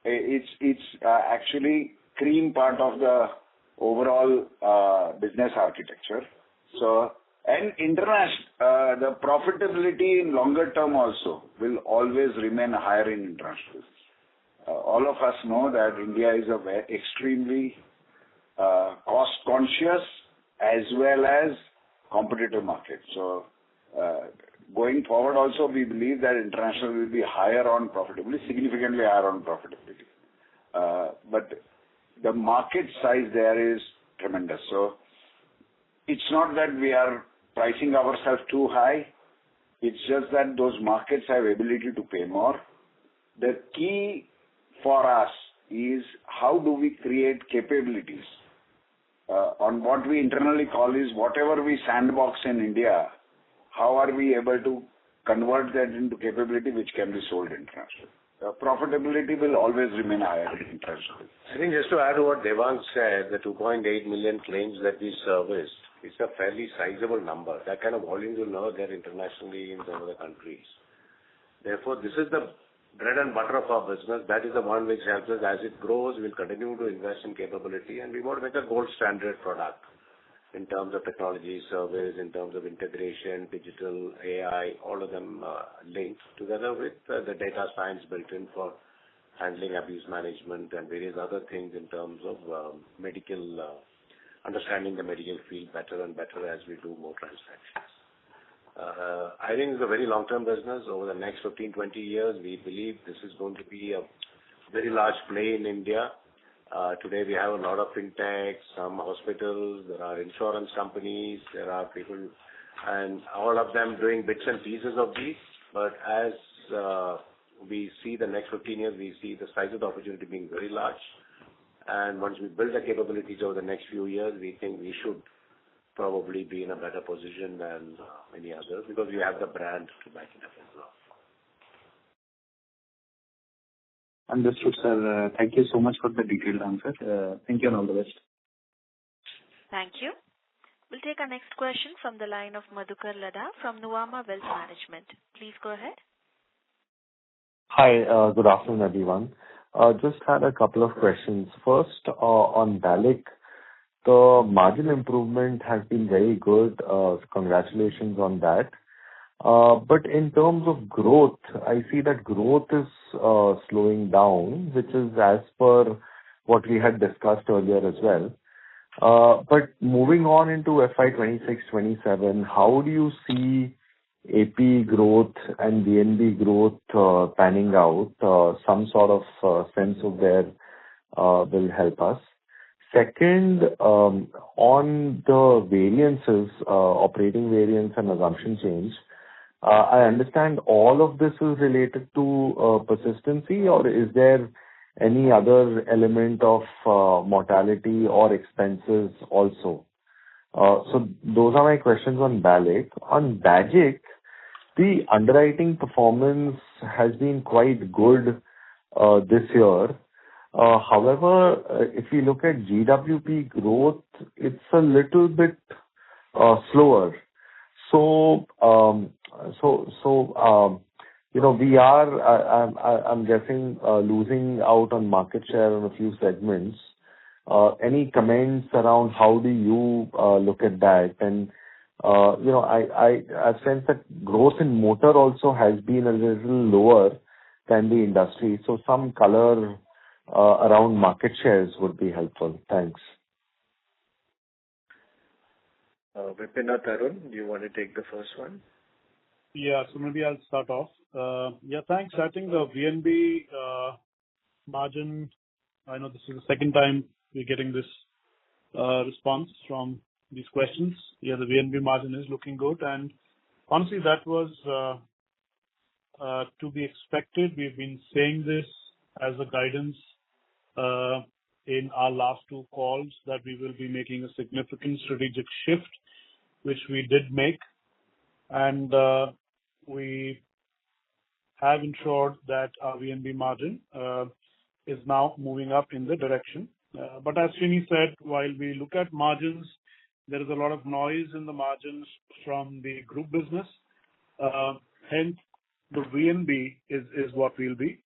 it's actually cream part of the overall business architecture. So and international the profitability in longer term also will always remain higher in international business. All of us know that India is a very extremely cost conscious as well as competitive market. So going forward also we believe that international will be higher on profitability, significantly higher on profitability. But the market size there is tremendous. So it's not that we are pricing ourselves too high. It's just that those markets have ability to pay more. The key for us is how do we create capabilities on what we internally call is whatever we sandbox in India, how are we able to convert that into capability which can be sold internationally. Profitability will always remain higher in international. I think just to add to what Devang said, the 2.8 million claims that we serviced, it's a fairly sizable number. That kind of volume will never get internationally in some of the countries. Therefore, this is the bread and butter of our business. That is the one which helps us. As it grows, we'll continue to invest in capability, and we want to make a gold standard product in terms of technology, service, in terms of integration, digital, AI, all of them linked together with the data science built in for handling abuse management and various other things in terms of medical, understanding the medical field better and better as we do more transactions. I think it's a very long-term business. Over the next 15, 20 years, we believe this is going to be a very large play in India. Today we have a lot of fintechs, some hospitals, there are insurance companies, there are people, and all of them doing bits and pieces of these. But as we see the next 15 years, we see the size of the opportunity being very large. And once we build the capabilities over the next few years, we think we should probably be in a better position than many others because we have the brand to back it up as well. Understood, sir. Thank you so much for the detailed answer. Thank you and all the best. Thank you. We'll take our next question from the line of Madhukar Ladha from Nuvama Wealth Management. Please go ahead. Hi, good afternoon, everyone. Just had a couple of questions. First, on BALIC, the margin improvement has been very good. Congratulations on that. But in terms of growth, I see that growth is slowing down, which is as per what we had discussed earlier as well. But moving on into FY26-27, how do you see AP growth and VNB growth panning out? Some sort of sense of where will help us. Second, on the variances, operating variance and assumption change, I understand all of this is related to persistency, or is there any other element of mortality or expenses also? So those are my questions on BALIC. On BAGIC, the underwriting performance has been quite good this year. However, if you look at GWP growth, it's a little bit slower. So we are, I'm guessing, losing out on market share on a few segments. Any comments around how do you look at that? And, I sense that growth in motor also has been a little lower than the industry. So some color around market shares would be helpful. Thanks. Vipin or Tarun, do you want to take the first one? Yeah, so maybe I'll start off. Thanks. I think the VNB margin, I know this is the second time we're getting this response from these questions. Yeah, the VNB margin is looking good, and honestly, that was to be expected. We've been saying this as a guidance in our last two calls that we will be making a significant strategic shift, which we did make, and we have ensured that our VNB margin is now moving up in the direction. But as Srini said, while we look at margins, there is a lot of noise in the margins from the group business. Hence, the VNB is what we'll be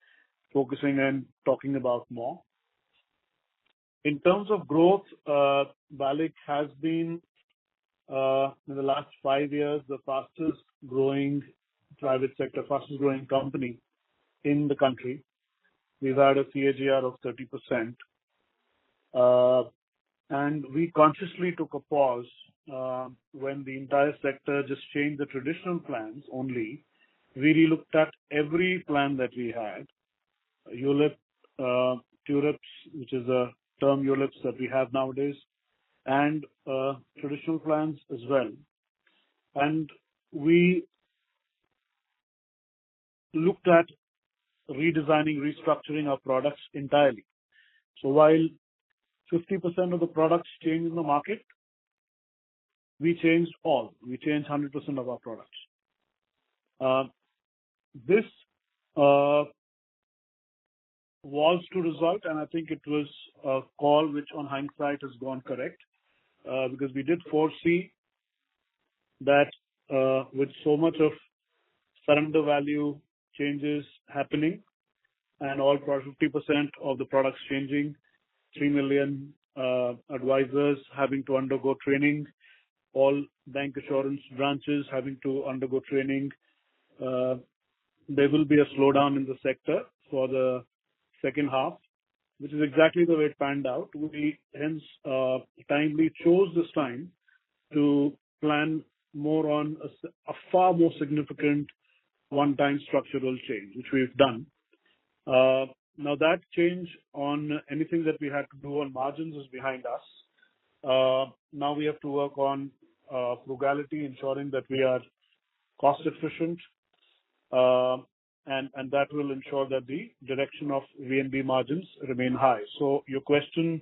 focusing and talking about more. In terms of growth, BALIC has been, in the last 5 years, the fastest growing private sector, fastest growing company in the country. We've had a CAGR of 30%. And we consciously took a pause when the entire sector just changed the traditional plans only. We relooked at every plan that we had, ULIP, TURIPs, which is a term ULIPs that we have nowadays, and traditional plans as well. And we looked at redesigning, restructuring our products entirely. So while 50% of the products changed in the market, we changed all. We changed 100% of our products. This was to result, and I think it was a call which on hindsight has gone correct, because we did foresee that with so much of surrender value changes happening and all 50% of the products changing, 3 million advisors having to undergo training, all bank assurance branches having to undergo training, there will be a slowdown in the sector for the second half, which is exactly the way it panned out. We hence timely chose this time to plan more on a far more significant one-time structural change, which we've done. Now that change on anything that we had to do on margins is behind us. Now we have to work on frugality, ensuring that we are cost efficient, and that will ensure that the direction of VNB margins remain high. So your question,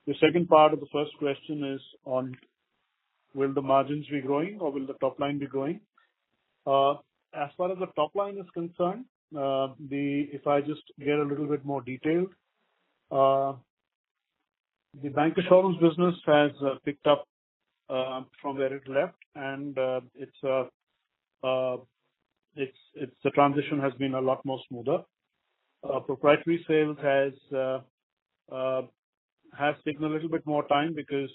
the second part of the first question is on will the margins be growing or will the top line be growing? As far as the top line is concerned, if I just get a little bit more detailed, the bank assurance business has picked up from where it left, and the transition has been a lot more smoother. Proprietary sales has taken a little bit more time because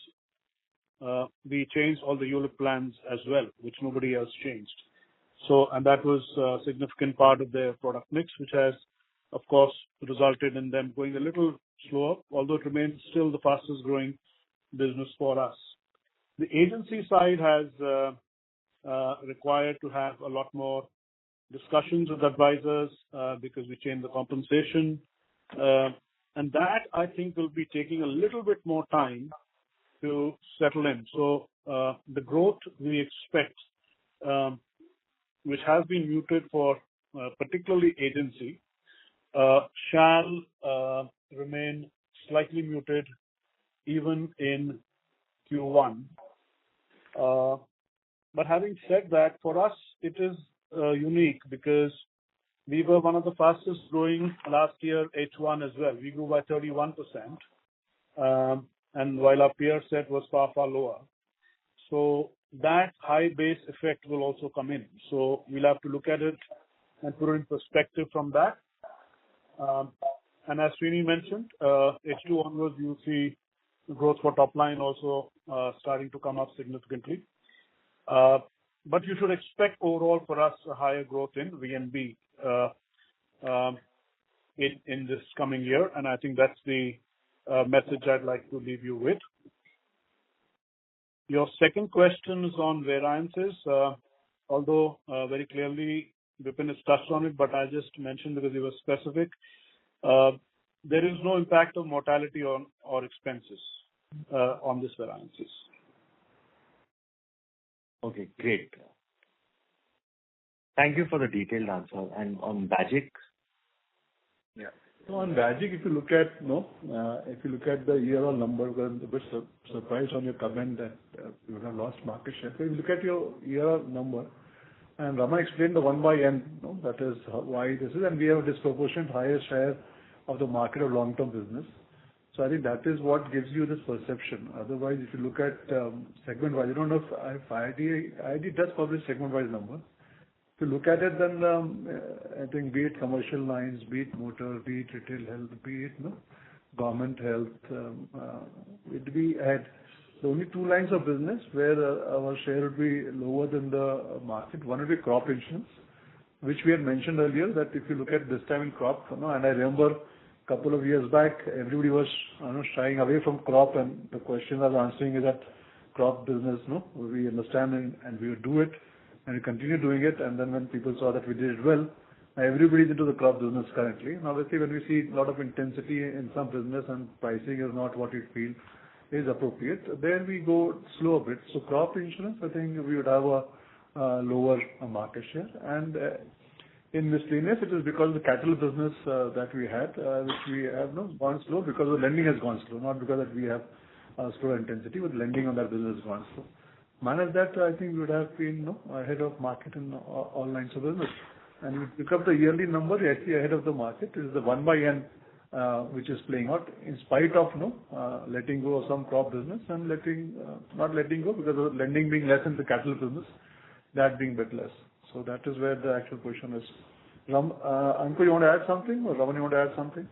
we changed all the ULIP plans as well, which nobody else changed. So, and that was a significant part of their product mix, which has, of course, resulted in them going a little slower, although it remains still the fastest growing business for us. The agency side has required to have a lot more discussions with advisors because we changed the compensation. And that, I think, will be taking a little bit more time to settle in. So the growth we expect, which has been muted for particularly agency, shall remain slightly muted even in Q1. But having said that, for us, it is unique because we were one of the fastest growing last year, H1 as well. We grew by 31%, and while our peer set was far, far lower. So that high base effect will also come in. So we'll have to look at it and put it in perspective from that. And as Srini mentioned, H2 onwards, you'll see growth for top line also starting to come up significantly. But you should expect overall for us a higher growth in VNB in this coming year, and I think that's the message I'd like to leave you with. Your second question is on variances, although very clearly Vipin has touched on it, but I just mentioned because it was specific. There is no impact of mortality or expenses on this variances. Okay, great. Thank you for the detailed answer. And on Bajaj? Yeah. So on Bajaj, if you look at the year-on number, because I'm a bit surprised on your comment that you have lost market share. So if you look at your year-on number, and Rama explained the 1 by N, that is why this is, and we have a disproportionate higher share of the market of long-term business. So I think that is what gives you this perception. Otherwise, if you look at segment-wise, I don't know if IID does publish segment-wise number. If you look at it, then I think be it commercial lines, be it motor, be it retail health, be it government health, we had the only two lines of business where our share would be lower than the market. One would be crop insurance, which we had mentioned earlier, that if you look at this time in crop, and I remember a couple of years back, everybody was shying away from crop, and the question I was answering is that crop business, we understand and we would do it, and we continue doing it. And then when people saw that we did it well, everybody's into the crop business currently. And obviously, when we see a lot of intensity in some business and pricing is not what we feel is appropriate, then we go slow a bit. So crop insurance, I think we would have a lower market share. And in miscellaneous, it is because of the cattle business that we had, which we have gone slow because the lending has gone slow, not because that we have slow intensity, but lending on that business has gone slow. Minus that, I think we would have been ahead of market in all lines of business. And if you pick up the yearly number, you're actually ahead of the market. It is the 1 by N which is playing out in spite of letting go of some crop business and not letting go because of lending being less in the cattle business, that being a bit less. So that is where the actual position is. Ankur, you want to add something, or Raman, you want to add something?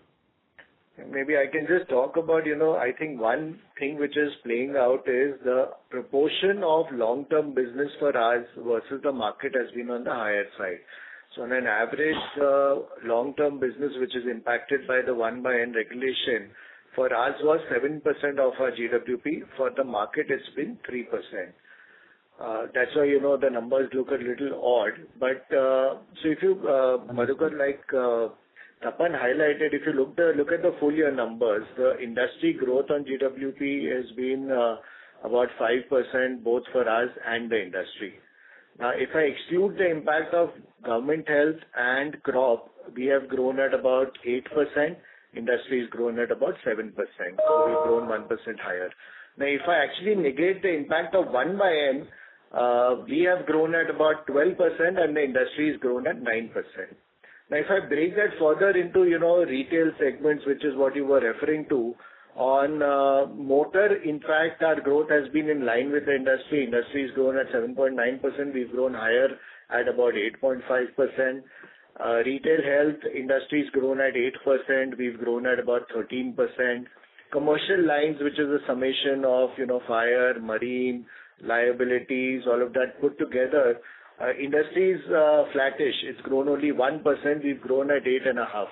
Maybe I can just talk about, I think one thing which is playing out is the proportion of long-term business for us versus the market has been on the higher side. So on an average, long-term business which is impacted by the 1 by N regulation for us was 7% of our GWP. For the market, it's been 3%. That's why, the numbers look a little odd. But so if you, Madhukar, like Tapan highlighted, if you look at the full year numbers, the industry growth on GWP has been about 5% both for us and the industry. Now, if I exclude the impact of government health and crop, we have grown at about 8%. Industry has grown at about 7%. So we've grown 1% higher. Now, if I actually negate the impact of 1 by N, we have grown at about 12% and the industry has grown at 9%. Now, if I break that further into, retail segments, which is what you were referring to, on motor, in fact, our growth has been in line with the industry. Industry has grown at 7.9%. We've grown higher at about 8.5%. Retail health industry has grown at 8%. We've grown at about 13%. Commercial lines, which is a summation of, fire, marine, liabilities, all of that put together, industry is flattish. It's grown only 1%. We've grown at 8.5%.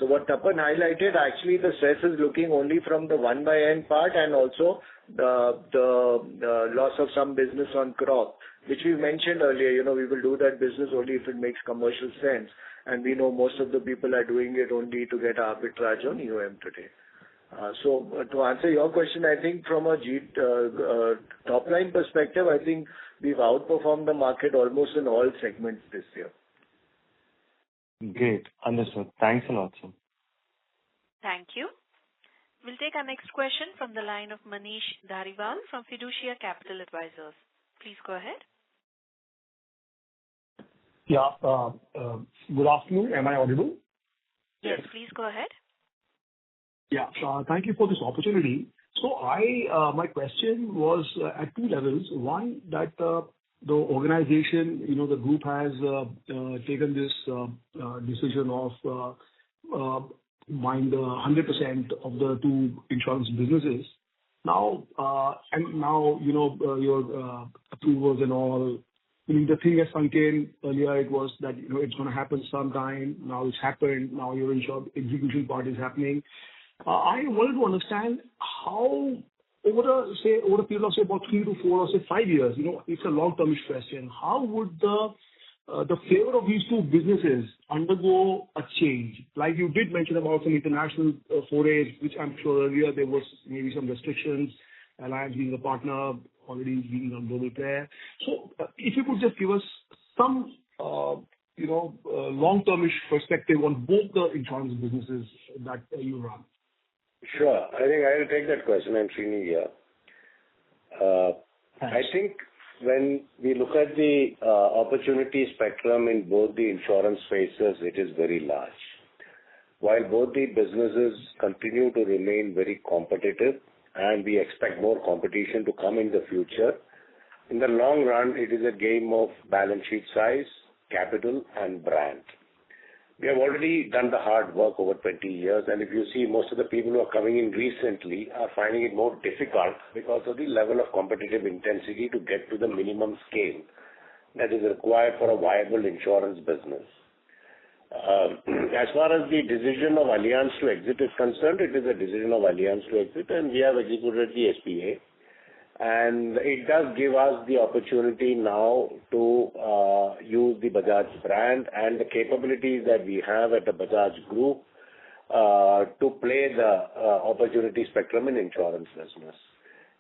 So what Tapan highlighted, actually the stress is looking only from the 1 by N part and also the loss of some business on crop, which we mentioned earlier. We will do that business only if it makes commercial sense. And we know most of the people are doing it only to get arbitrage on UM today. So to answer your question, I think from a top line perspective, I think we've outperformed the market almost in all segments this year. Great. Understood. Thanks a lot, sir. Thank you. We'll take our next question from the line of Manish Dhariwal from Fiducia Capital Advisors. Please go ahead. Yeah. Good afternoon. Am I audible? Yes, please go ahead. Yeah. Thank you for this opportunity. So my question was at two levels. One, that the organization, the group has taken this decision of buying the 100% of the two insurance businesses. Now, your approvals and all, the thing has sunk in. Earlier it was that, it's going to happen sometime. Now it's happened. Now your execution part is happening. I wanted to understand how over a period of, say, about 3 to 4 or, say, 5 years, it's a long-term question. How would the flavor of these two businesses undergo a change? Like you did mention about some international forays, which I'm sure earlier there was maybe some restrictions, Alliance being a partner, already being a global player. So if you could just give us some, long-termish perspective on both the insurance businesses that you run. Sure. I think I will take that question, and Srini here. I think when we look at the opportunity spectrum in both the insurance spaces, it is very large. While both the businesses continue to remain very competitive, and we expect more competition to come in the future, in the long run, it is a game of balance sheet size, capital, and brand. We have already done the hard work over 20 years, and if you see, most of the people who are coming in recently are finding it more difficult because of the level of competitive intensity to get to the minimum scale that is required for a viable insurance business. As far as the decision of Allianz to exit is concerned, it is a decision of Allianz to exit, and we have executed the SPA. And it does give us the opportunity now to use the Bajaj brand and the capabilities that we have at the Bajaj Group to play the opportunity spectrum in insurance business.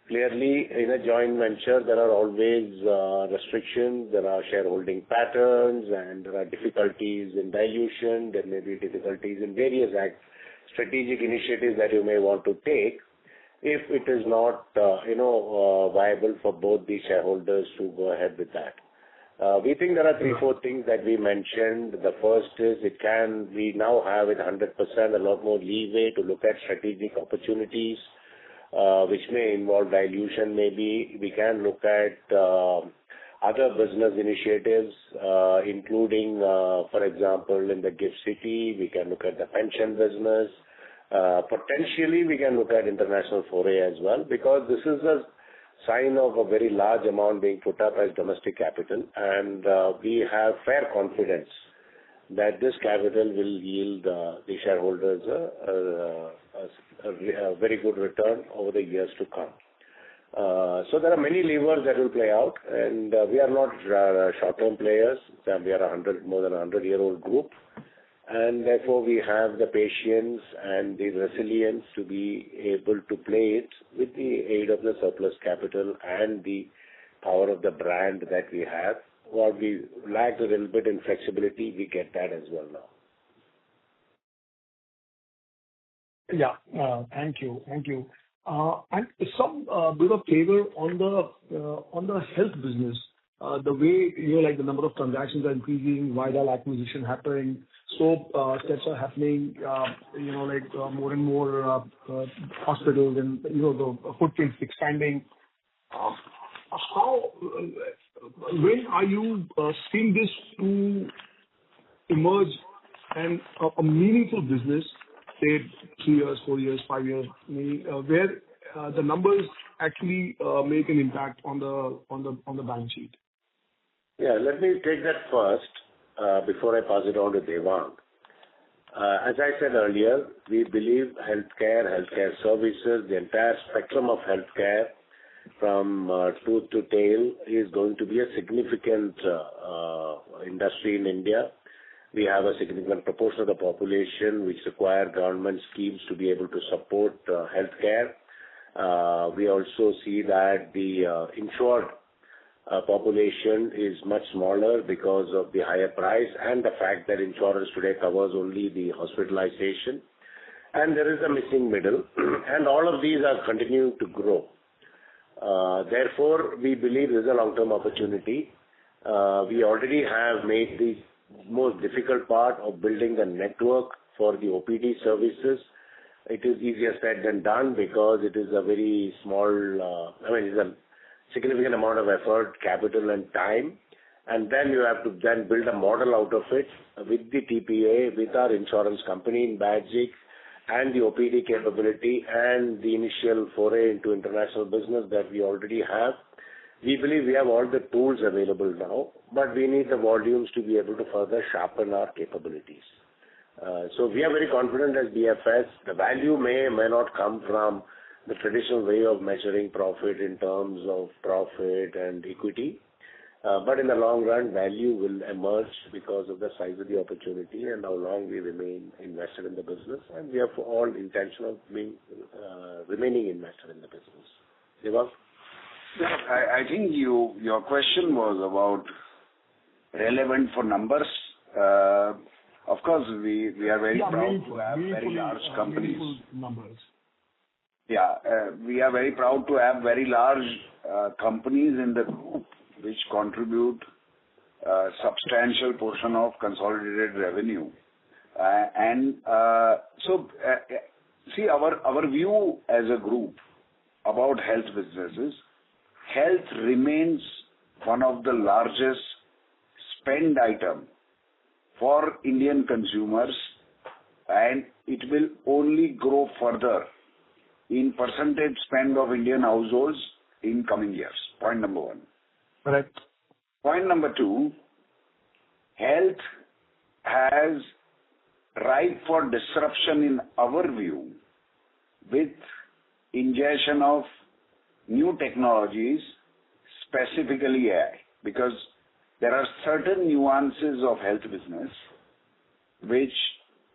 Clearly, in a joint venture, there are always restrictions, there are shareholding patterns, and there are difficulties in dilution. There may be difficulties in various strategic initiatives that you may want to take if it is not, viable for both the shareholders to go ahead with that. We think there are 3-4 things that we mentioned. The first is we now have with 100% a lot more leeway to look at strategic opportunities, which may involve dilution maybe. We can look at other business initiatives, including, for example, in the GIFT City, we can look at the pension business. Potentially, we can look at international foray as well, because this is a sign of a very large amount being put up as domestic capital, and we have fair confidence that this capital will yield the shareholders a very good return over the years to come. So there are many levers that will play out, and we are not short-term players. We are more than a 100-year-old group, and therefore we have the patience and the resilience to be able to play it with the aid of the surplus capital and the power of the brand that we have. What we lack a little bit in flexibility, we get that as well now. Yeah, thank you. And some bit of favor on the health business, the way like the number of transactions are increasing, Vidal acquisition happening, so steps are happening, more and more hospitals and the footprints expanding. When are you seeing this to emerge and a meaningful business, say 3 years, 4 years, 5 years, where the numbers actually make an impact on the balance sheet? Yeah, let me take that first before I pass it on to Devang. As I said earlier, we believe healthcare services, the entire spectrum of healthcare from tooth to tail is going to be a significant industry in India. We have a significant proportion of the population which require government schemes to be able to support healthcare. We also see that the insured population is much smaller because of the higher price and the fact that insurance today covers only the hospitalization. And there is a missing middle, and all of these are continuing to grow. Therefore, we believe there is a long-term opportunity. We already have made the most difficult part of building the network for the OPD services. It is easier said than done because it is a very small, it's a significant amount of effort, capital, and time. And then you have to then build a model out of it with the TPA, with our insurance company in Bajaj, and the OPD capability and the initial foray into international business that we already have. We believe we have all the tools available now, but we need the volumes to be able to further sharpen our capabilities. So we are very confident as BFS. The value may not come from the traditional way of measuring profit in terms of profit and equity. But in the long run, value will emerge because of the size of the opportunity and how long we remain invested in the business. And we have all intention of remaining invested in the business. Devang? I think your question was about relevant for numbers. Of course, we are very proud to have very large companies. Numbers. Yeah, we are very proud to have very large companies in the group which contribute a substantial portion of consolidated revenue. See, our view as a group about health businesses, health remains one of the largest spend item for Indian consumers, and it will only grow further in percentage spend of Indian households in coming years. Point number one. Correct. Point number two, health has ripe for disruption in our view with ingestion of new technologies, specifically AI, because there are certain nuances of health business which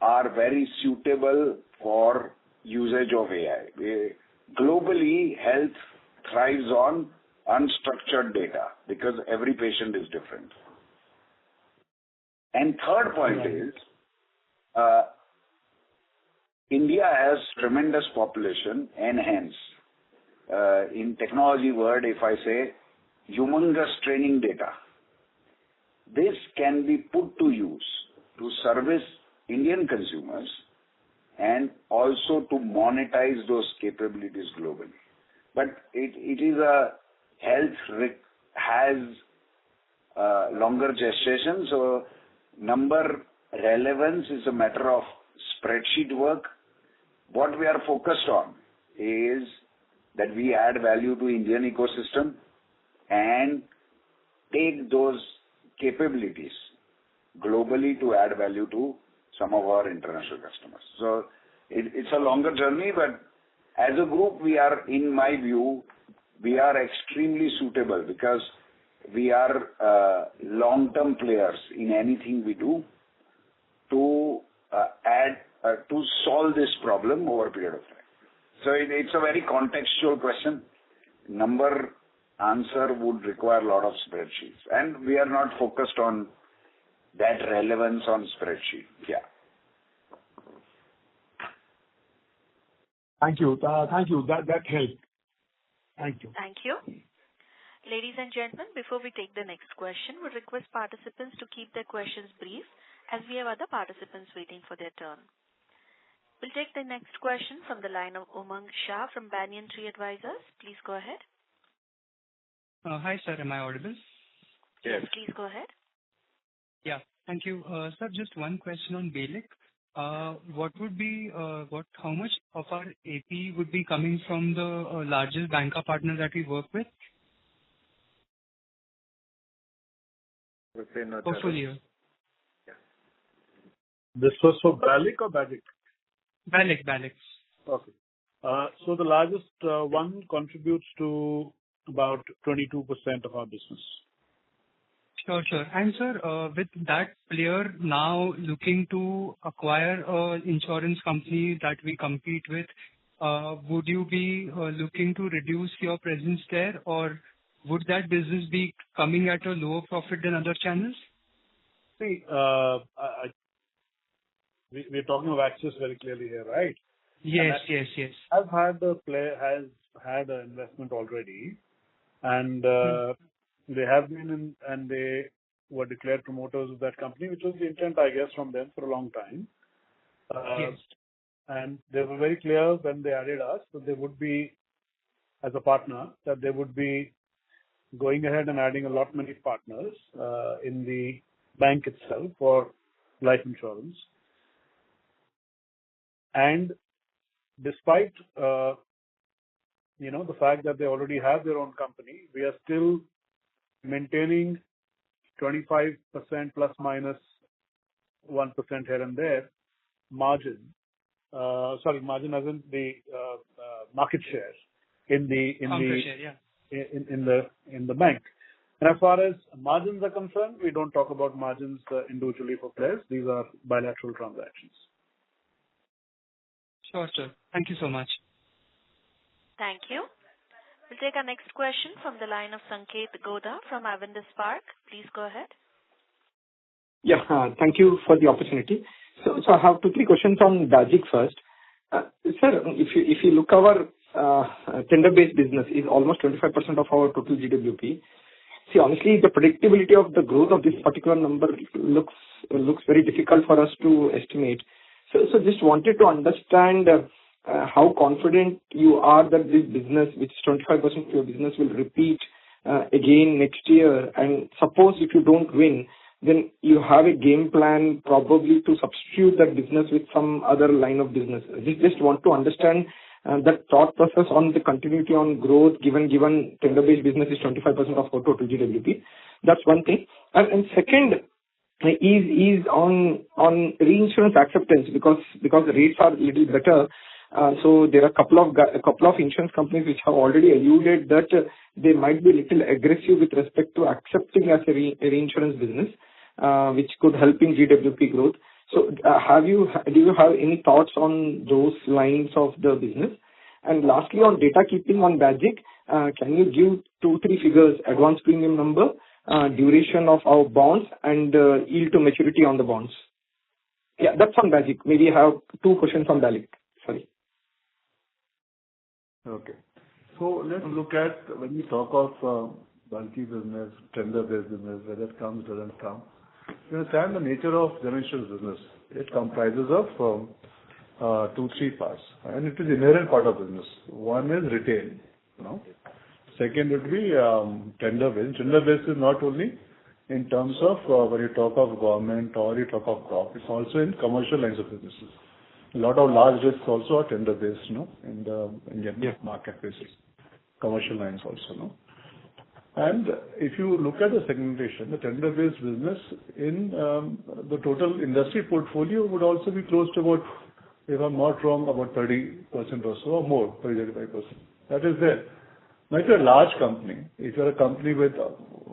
are very suitable for usage of AI. Globally, health thrives on unstructured data because every patient is different. And third point is, India has tremendous population and hence, in technology word, if I say, humongous training data. This can be put to use to service Indian consumers and also to monetize those capabilities globally. But it is a health has longer gestation, so number relevance is a matter of spreadsheet work. What we are focused on is that we add value to Indian ecosystem and take those capabilities globally to add value to some of our international customers. So it's a longer journey, but as a group, we are, in my view, we are extremely suitable because we are long-term players in anything we do to to solve this problem over a period of time. So it's a very contextual question. Number answer would require a lot of spreadsheets, and we are not focused on that relevance on spreadsheet. Yeah. Thank you. Thank you. That helped. Thank you. Thank you. Ladies and gentlemen, before we take the next question, we request participants to keep their questions brief as we have other participants waiting for their turn. We'll take the next question from the line of Umang Shah from Banyan Tree Advisors. Please go ahead. Hi, sir. Am I audible? Yes, please go ahead. Yeah. Thank you. Sir, just one question on BALIC. What would be, how much of our AP would be coming from the largest banker partner that we work with? Portfolio. Yeah. This was for BALIC or BAGIC? BALIC. Okay. So the largest one contributes to about 22% of our business. Sure. And sir, with that player now looking to acquire an insurance company that we compete with, would you be looking to reduce your presence there, or would that business be coming at a lower profit than other channels? See, we're talking of Axis very clearly here, right? Yes. Has had an investment already, and they have been in, and they were declared promoters of that company, which was the intent, I guess, from them for a long time. Yes. And they were very clear when they added us that they would be, as a partner, that they would be going ahead and adding a lot many partners in the bank itself for life insurance. And despite the fact that they already have their own company, we are still maintaining 25% plus minus 1% here and there margin. Margin as in the market share in the bank. And as far as margins are concerned, we don't talk about margins individually for players. These are bilateral transactions. Sure, sir. Thank you so much. Thank you. We'll take our next question from the line of Sanket Godha from Avendus Spark. Please go ahead. Yeah, thank you for the opportunity. So I have 2-3 questions on Bajaj first. Sir, if you look our tender-based business is almost 25% of our total GWP. See, honestly, the predictability of the growth of this particular number looks very difficult for us to estimate. So just wanted to understand how confident you are that this business, which is 25% of your business, will repeat again next year. And suppose if you don't win, then you have a game plan probably to substitute that business with some other line of business. Just want to understand that thought process on the continuity on growth, given tender-based business is 25% of our total GWP. That's one thing. And second is on reinsurance acceptance, because the rates are a little better. So there are a couple of insurance companies which have already alluded that they might be a little aggressive with respect to accepting as a reinsurance business, which could help in GWP growth. So do you have any thoughts on those lines of the business? And lastly, on data keeping on Bajaj, can you give 2-3 figures, advance premium number, duration of our bonds, and yield to maturity on the bonds? Yeah, that's on Bajaj. Maybe I have 2 questions on Bajaj. Sorry. Okay. So let's look at when we talk of bulky business, tender-based business, whether it comes, doesn't come. You understand the nature of general insurance business. It comprises of 2-3 parts, and it is inherent part of business. One is retail, Second would be tender-based. Tender-based is not only in terms of when you talk of government or you talk of crop, it's also in commercial lines of businesses. A lot of large risks also are tender-based, in the Indian market basis. Commercial lines also, And if you look at the segmentation, the tender-based business in the total industry portfolio would also be close to about, if I'm not wrong, about 30% or so, or more, 30-35%. That is there. Now, if you're a large company, if you're a company with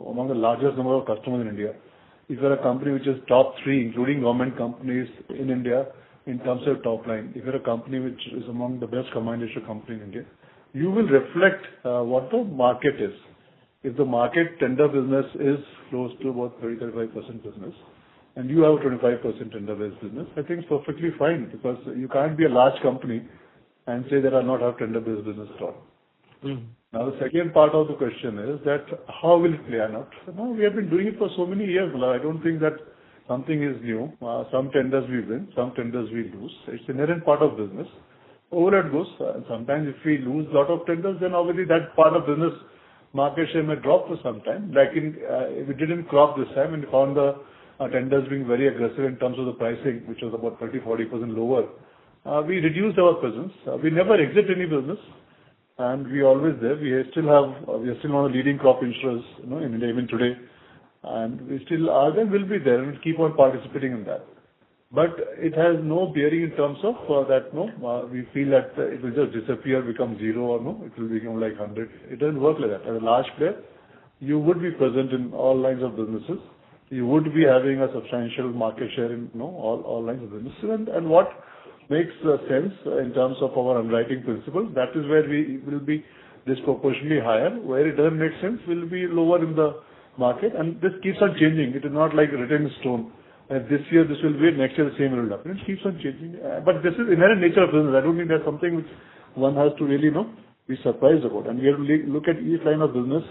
among the largest number of customers in India, if you're a company which is top 3, including government companies in India, in terms of top line, if you're a company which is among the best combined ratio company in India, you will reflect what the market is. If the market tender business is close to about 30-35% business, and you have a 25% tender-based business, I think it's perfectly fine, because you can't be a large company and say that I not have tender-based business at all. Now, the second part of the question is that how will it play out? Now, we have been doing it for so many years. I don't think that something is new. Some tenders we win, some tenders we lose. It's an inherent part of business. Over it goes. Sometimes if we lose a lot of tenders, then obviously that part of business market share may drop for some time. Like we didn't crop this time and we found the tenders being very aggressive in terms of the pricing, which was about 30-40% lower. We reduced our presence. We never exit any business. And we always there. We are still one of the leading crop insurers, in India even today, and we still are there. Will be there, and we'll keep on participating in that. But it has no bearing in terms of that. We feel that it will just disappear, become zero, or it will become like 100. It doesn't work like that. As a large player, you would be present in all lines of businesses. You would be having a substantial market share in all lines of businesses, and what makes sense in terms of our underwriting principles. That is where we will be disproportionately higher. Where it doesn't make sense, we'll be lower in the market. And this keeps on changing. It is not like written in stone. This year this will be, next year the same will happen. It keeps on changing. But this is inherent nature of business. I don't think that's something which one has to really be surprised about. And we have to look at each line of business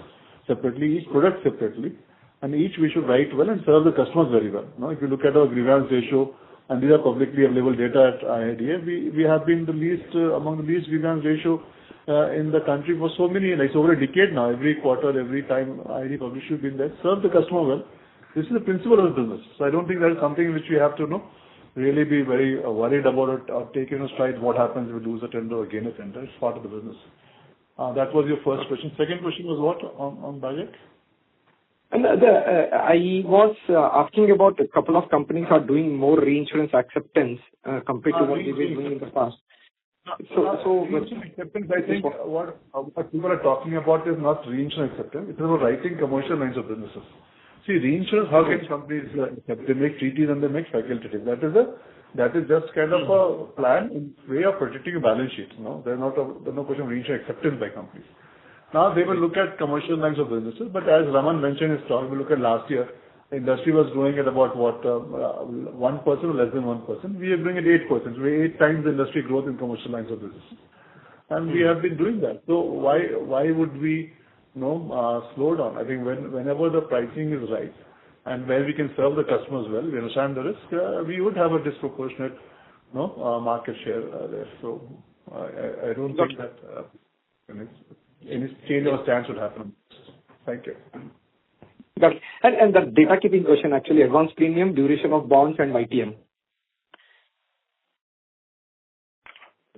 separately, each product separately, and each we should write well and serve the customers very well. If you look at our grievance ratio, and these are publicly available data at IIDA, we have been the least among the least grievance ratio in the country for so many, like over a decade now. Every quarter, every time ID publisher been there, serve the customer well. This is the principle of the business. So I don't think that is something which we have to really be very worried about it or take in a stride what happens if we lose a tender or gain a tender. It's part of the business. That was your first question. Second question was what on Bajaj? And I was asking about a couple of companies are doing more reinsurance acceptance compared to what they were doing in the past. Reinsurance acceptance, I think what people are talking about is not reinsurance acceptance. It is about writing commercial lines of businesses. See, reinsurance, how can companies accept? They make treaties and they make facultative. That is just kind of a plan in way of protecting your balance sheet. There's no question of reinsurance acceptance by companies. Now they will look at commercial lines of businesses, but as Raman mentioned in his talk, we look at last year, the industry was growing at about 1% or less than 1%. We are growing at 8%. We're 8 times the industry growth in commercial lines of business. And we have been doing that. So why would we slow down? I think whenever the pricing is right and where we can serve the customers well, we understand the risk, we would have a disproportionate market share there. So I don't think that any change of stance would happen. Thank you. Got it. And the data keeping question, actually, advance premium, duration of bonds, and YTM.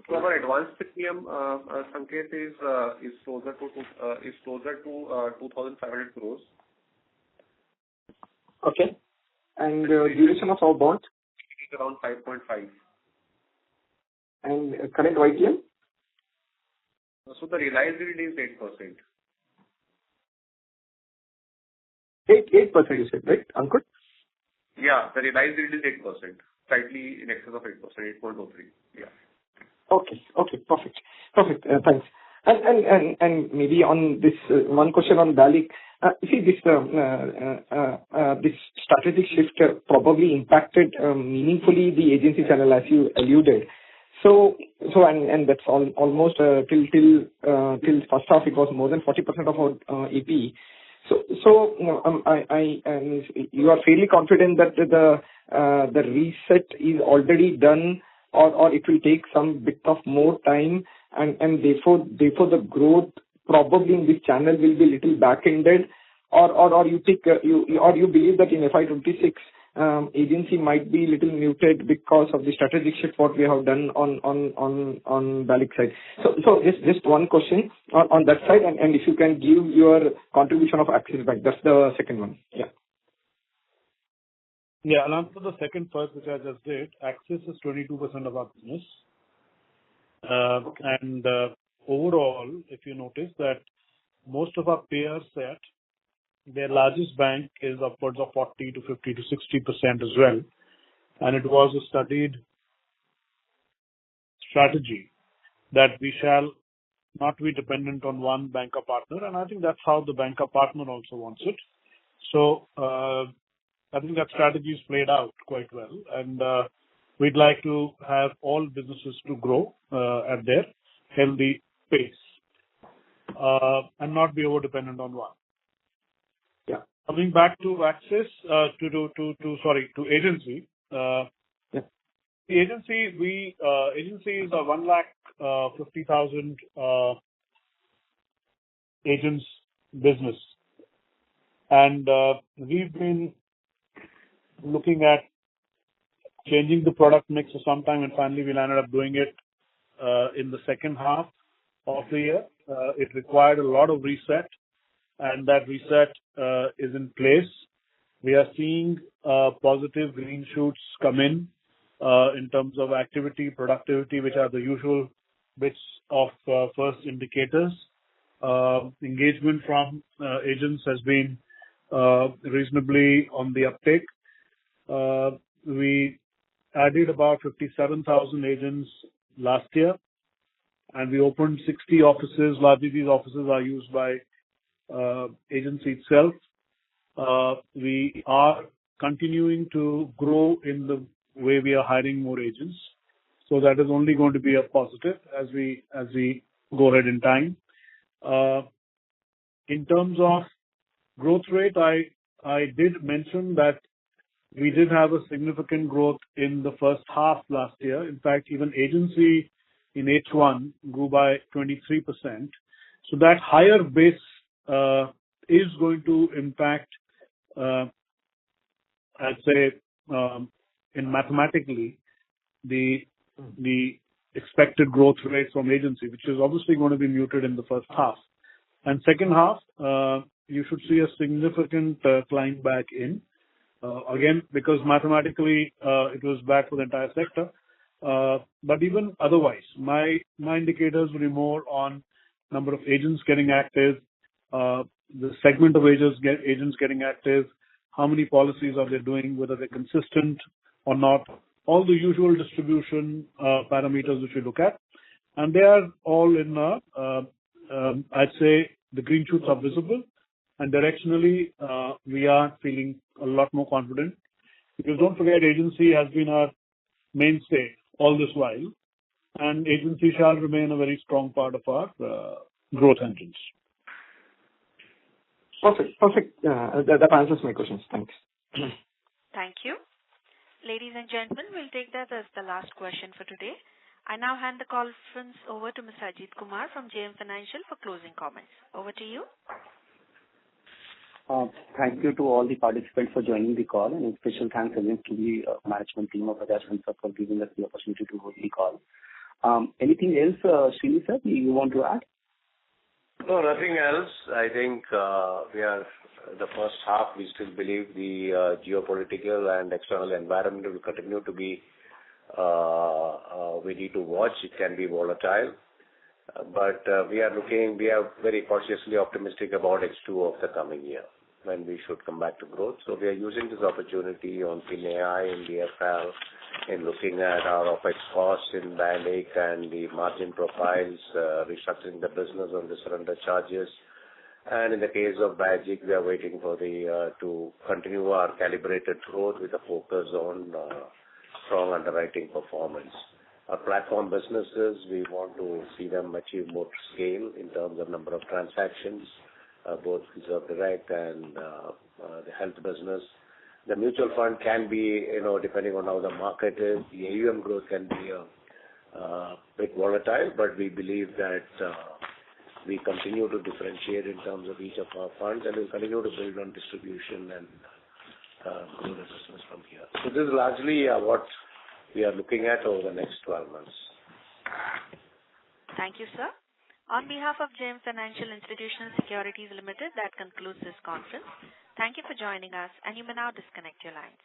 So our advance premium, Sanket, is closer to 2,500 crores. Okay. And duration of our bonds? It's around 5.5. And current YTM? So the realized yield is 8%. 8% you said, right, Ankur? Yeah, the realized yield is 8%, slightly in excess of 8%, 8.03. Yeah. Okay, perfect. Thanks. And maybe on this one question on BALIC, see this strategic shift probably impacted meaningfully the agency channel as you alluded. So and that's almost till first half it was more than 40% of our AP. So you are fairly confident that the reset is already done, or it will take some bit of more time, and therefore the growth probably in this channel will be little back-ended, or you believe that in FY26 agency might be little muted because of the strategic shift what we have done on BALIC side. So just one question on that side, and if you can give your contribution of Axis Bank. That's the second one. Yeah. Yeah, I'll answer the second first, which I just did. Axis is 22% of our business. And overall, if you notice that most of our peer set, their largest bank is upwards of 40 to 50 to 60% as well. And it was a studied strategy that we shall not be dependent on one banker partner. And I think that's how the banker partner also wants it. So I think that strategy is played out quite well. And we'd like to have all businesses to grow at their healthy pace and not be over-dependent on one. Yeah. Coming back to Axis, to agency. Yeah. The agency is a 150,000 agents business, and we've been looking at changing the product mix for some time, and finally we landed up doing it in the second half of the year. It required a lot of reset, and that reset is in place. We are seeing positive green shoots come in terms of activity, productivity, which are the usual bits of first indicators. Engagement from agents has been reasonably on the uptake. We added about 57,000 agents last year, and we opened 60 offices. Largely these offices are used by agency itself. We are continuing to grow in the way we are hiring more agents. So that is only going to be a positive as we go ahead in time. In terms of growth rate, I did mention that we did have a significant growth in the first half last year. In fact, even agency in H1 grew by 23%. So that higher base is going to impact, I'd say, in mathematically, the expected growth rate from agency, which is obviously going to be muted in the first half. And second half, you should see a significant climb back in. Again, because mathematically it was bad for the entire sector. But even otherwise, my indicators will be more on number of agents getting active, the segment of agents getting active, how many policies are they doing, whether they're consistent or not, all the usual distribution parameters which we look at. And they are all in, I'd say the green shoots are visible, and directionally we are feeling a lot more confident. Because don't forget, agency has been our mainstay all this while, and agency shall remain a very strong part of our growth engines. Perfect. That answers my questions. Thanks. Thank you. Ladies and gentlemen, we'll take that as the last question for today. I now hand the conference over to Mr. Ajit Kumar from JM Financial for closing comments. Over to you. Thank you to all the participants for joining the call, and a special thanks again to the management team of Bajaj Finserv for giving us the opportunity to host the call. Anything else, Srini sir, you want to add? No, nothing else. I think we are the first half. We still believe the geopolitical and external environment will continue to be. We need to watch. It can be volatile, but we are very cautiously optimistic about H2 of the coming year, when we should come back to growth. So we are using this opportunity on FinAI and DFL in looking at our OpEx costs in BALIC and the margin profiles, restructuring the business on the surrender charges. And in the case of Bajaj, we are waiting for to continue our calibrated growth with a focus on strong underwriting performance. Our platform businesses, we want to see them achieve more scale in terms of number of transactions, both Reserve Direct and the health business. The mutual fund can be, depending on how the market is, the AUM growth can be a bit volatile, but we believe that we continue to differentiate in terms of each of our funds, and we'll continue to build on distribution and grow the business from here. So this is largely what we are looking at over the next 12 months. Thank you, sir. On behalf of JM Financial Institutional Securities Limited, that concludes this conference. Thank you for joining us, and you may now disconnect your lines.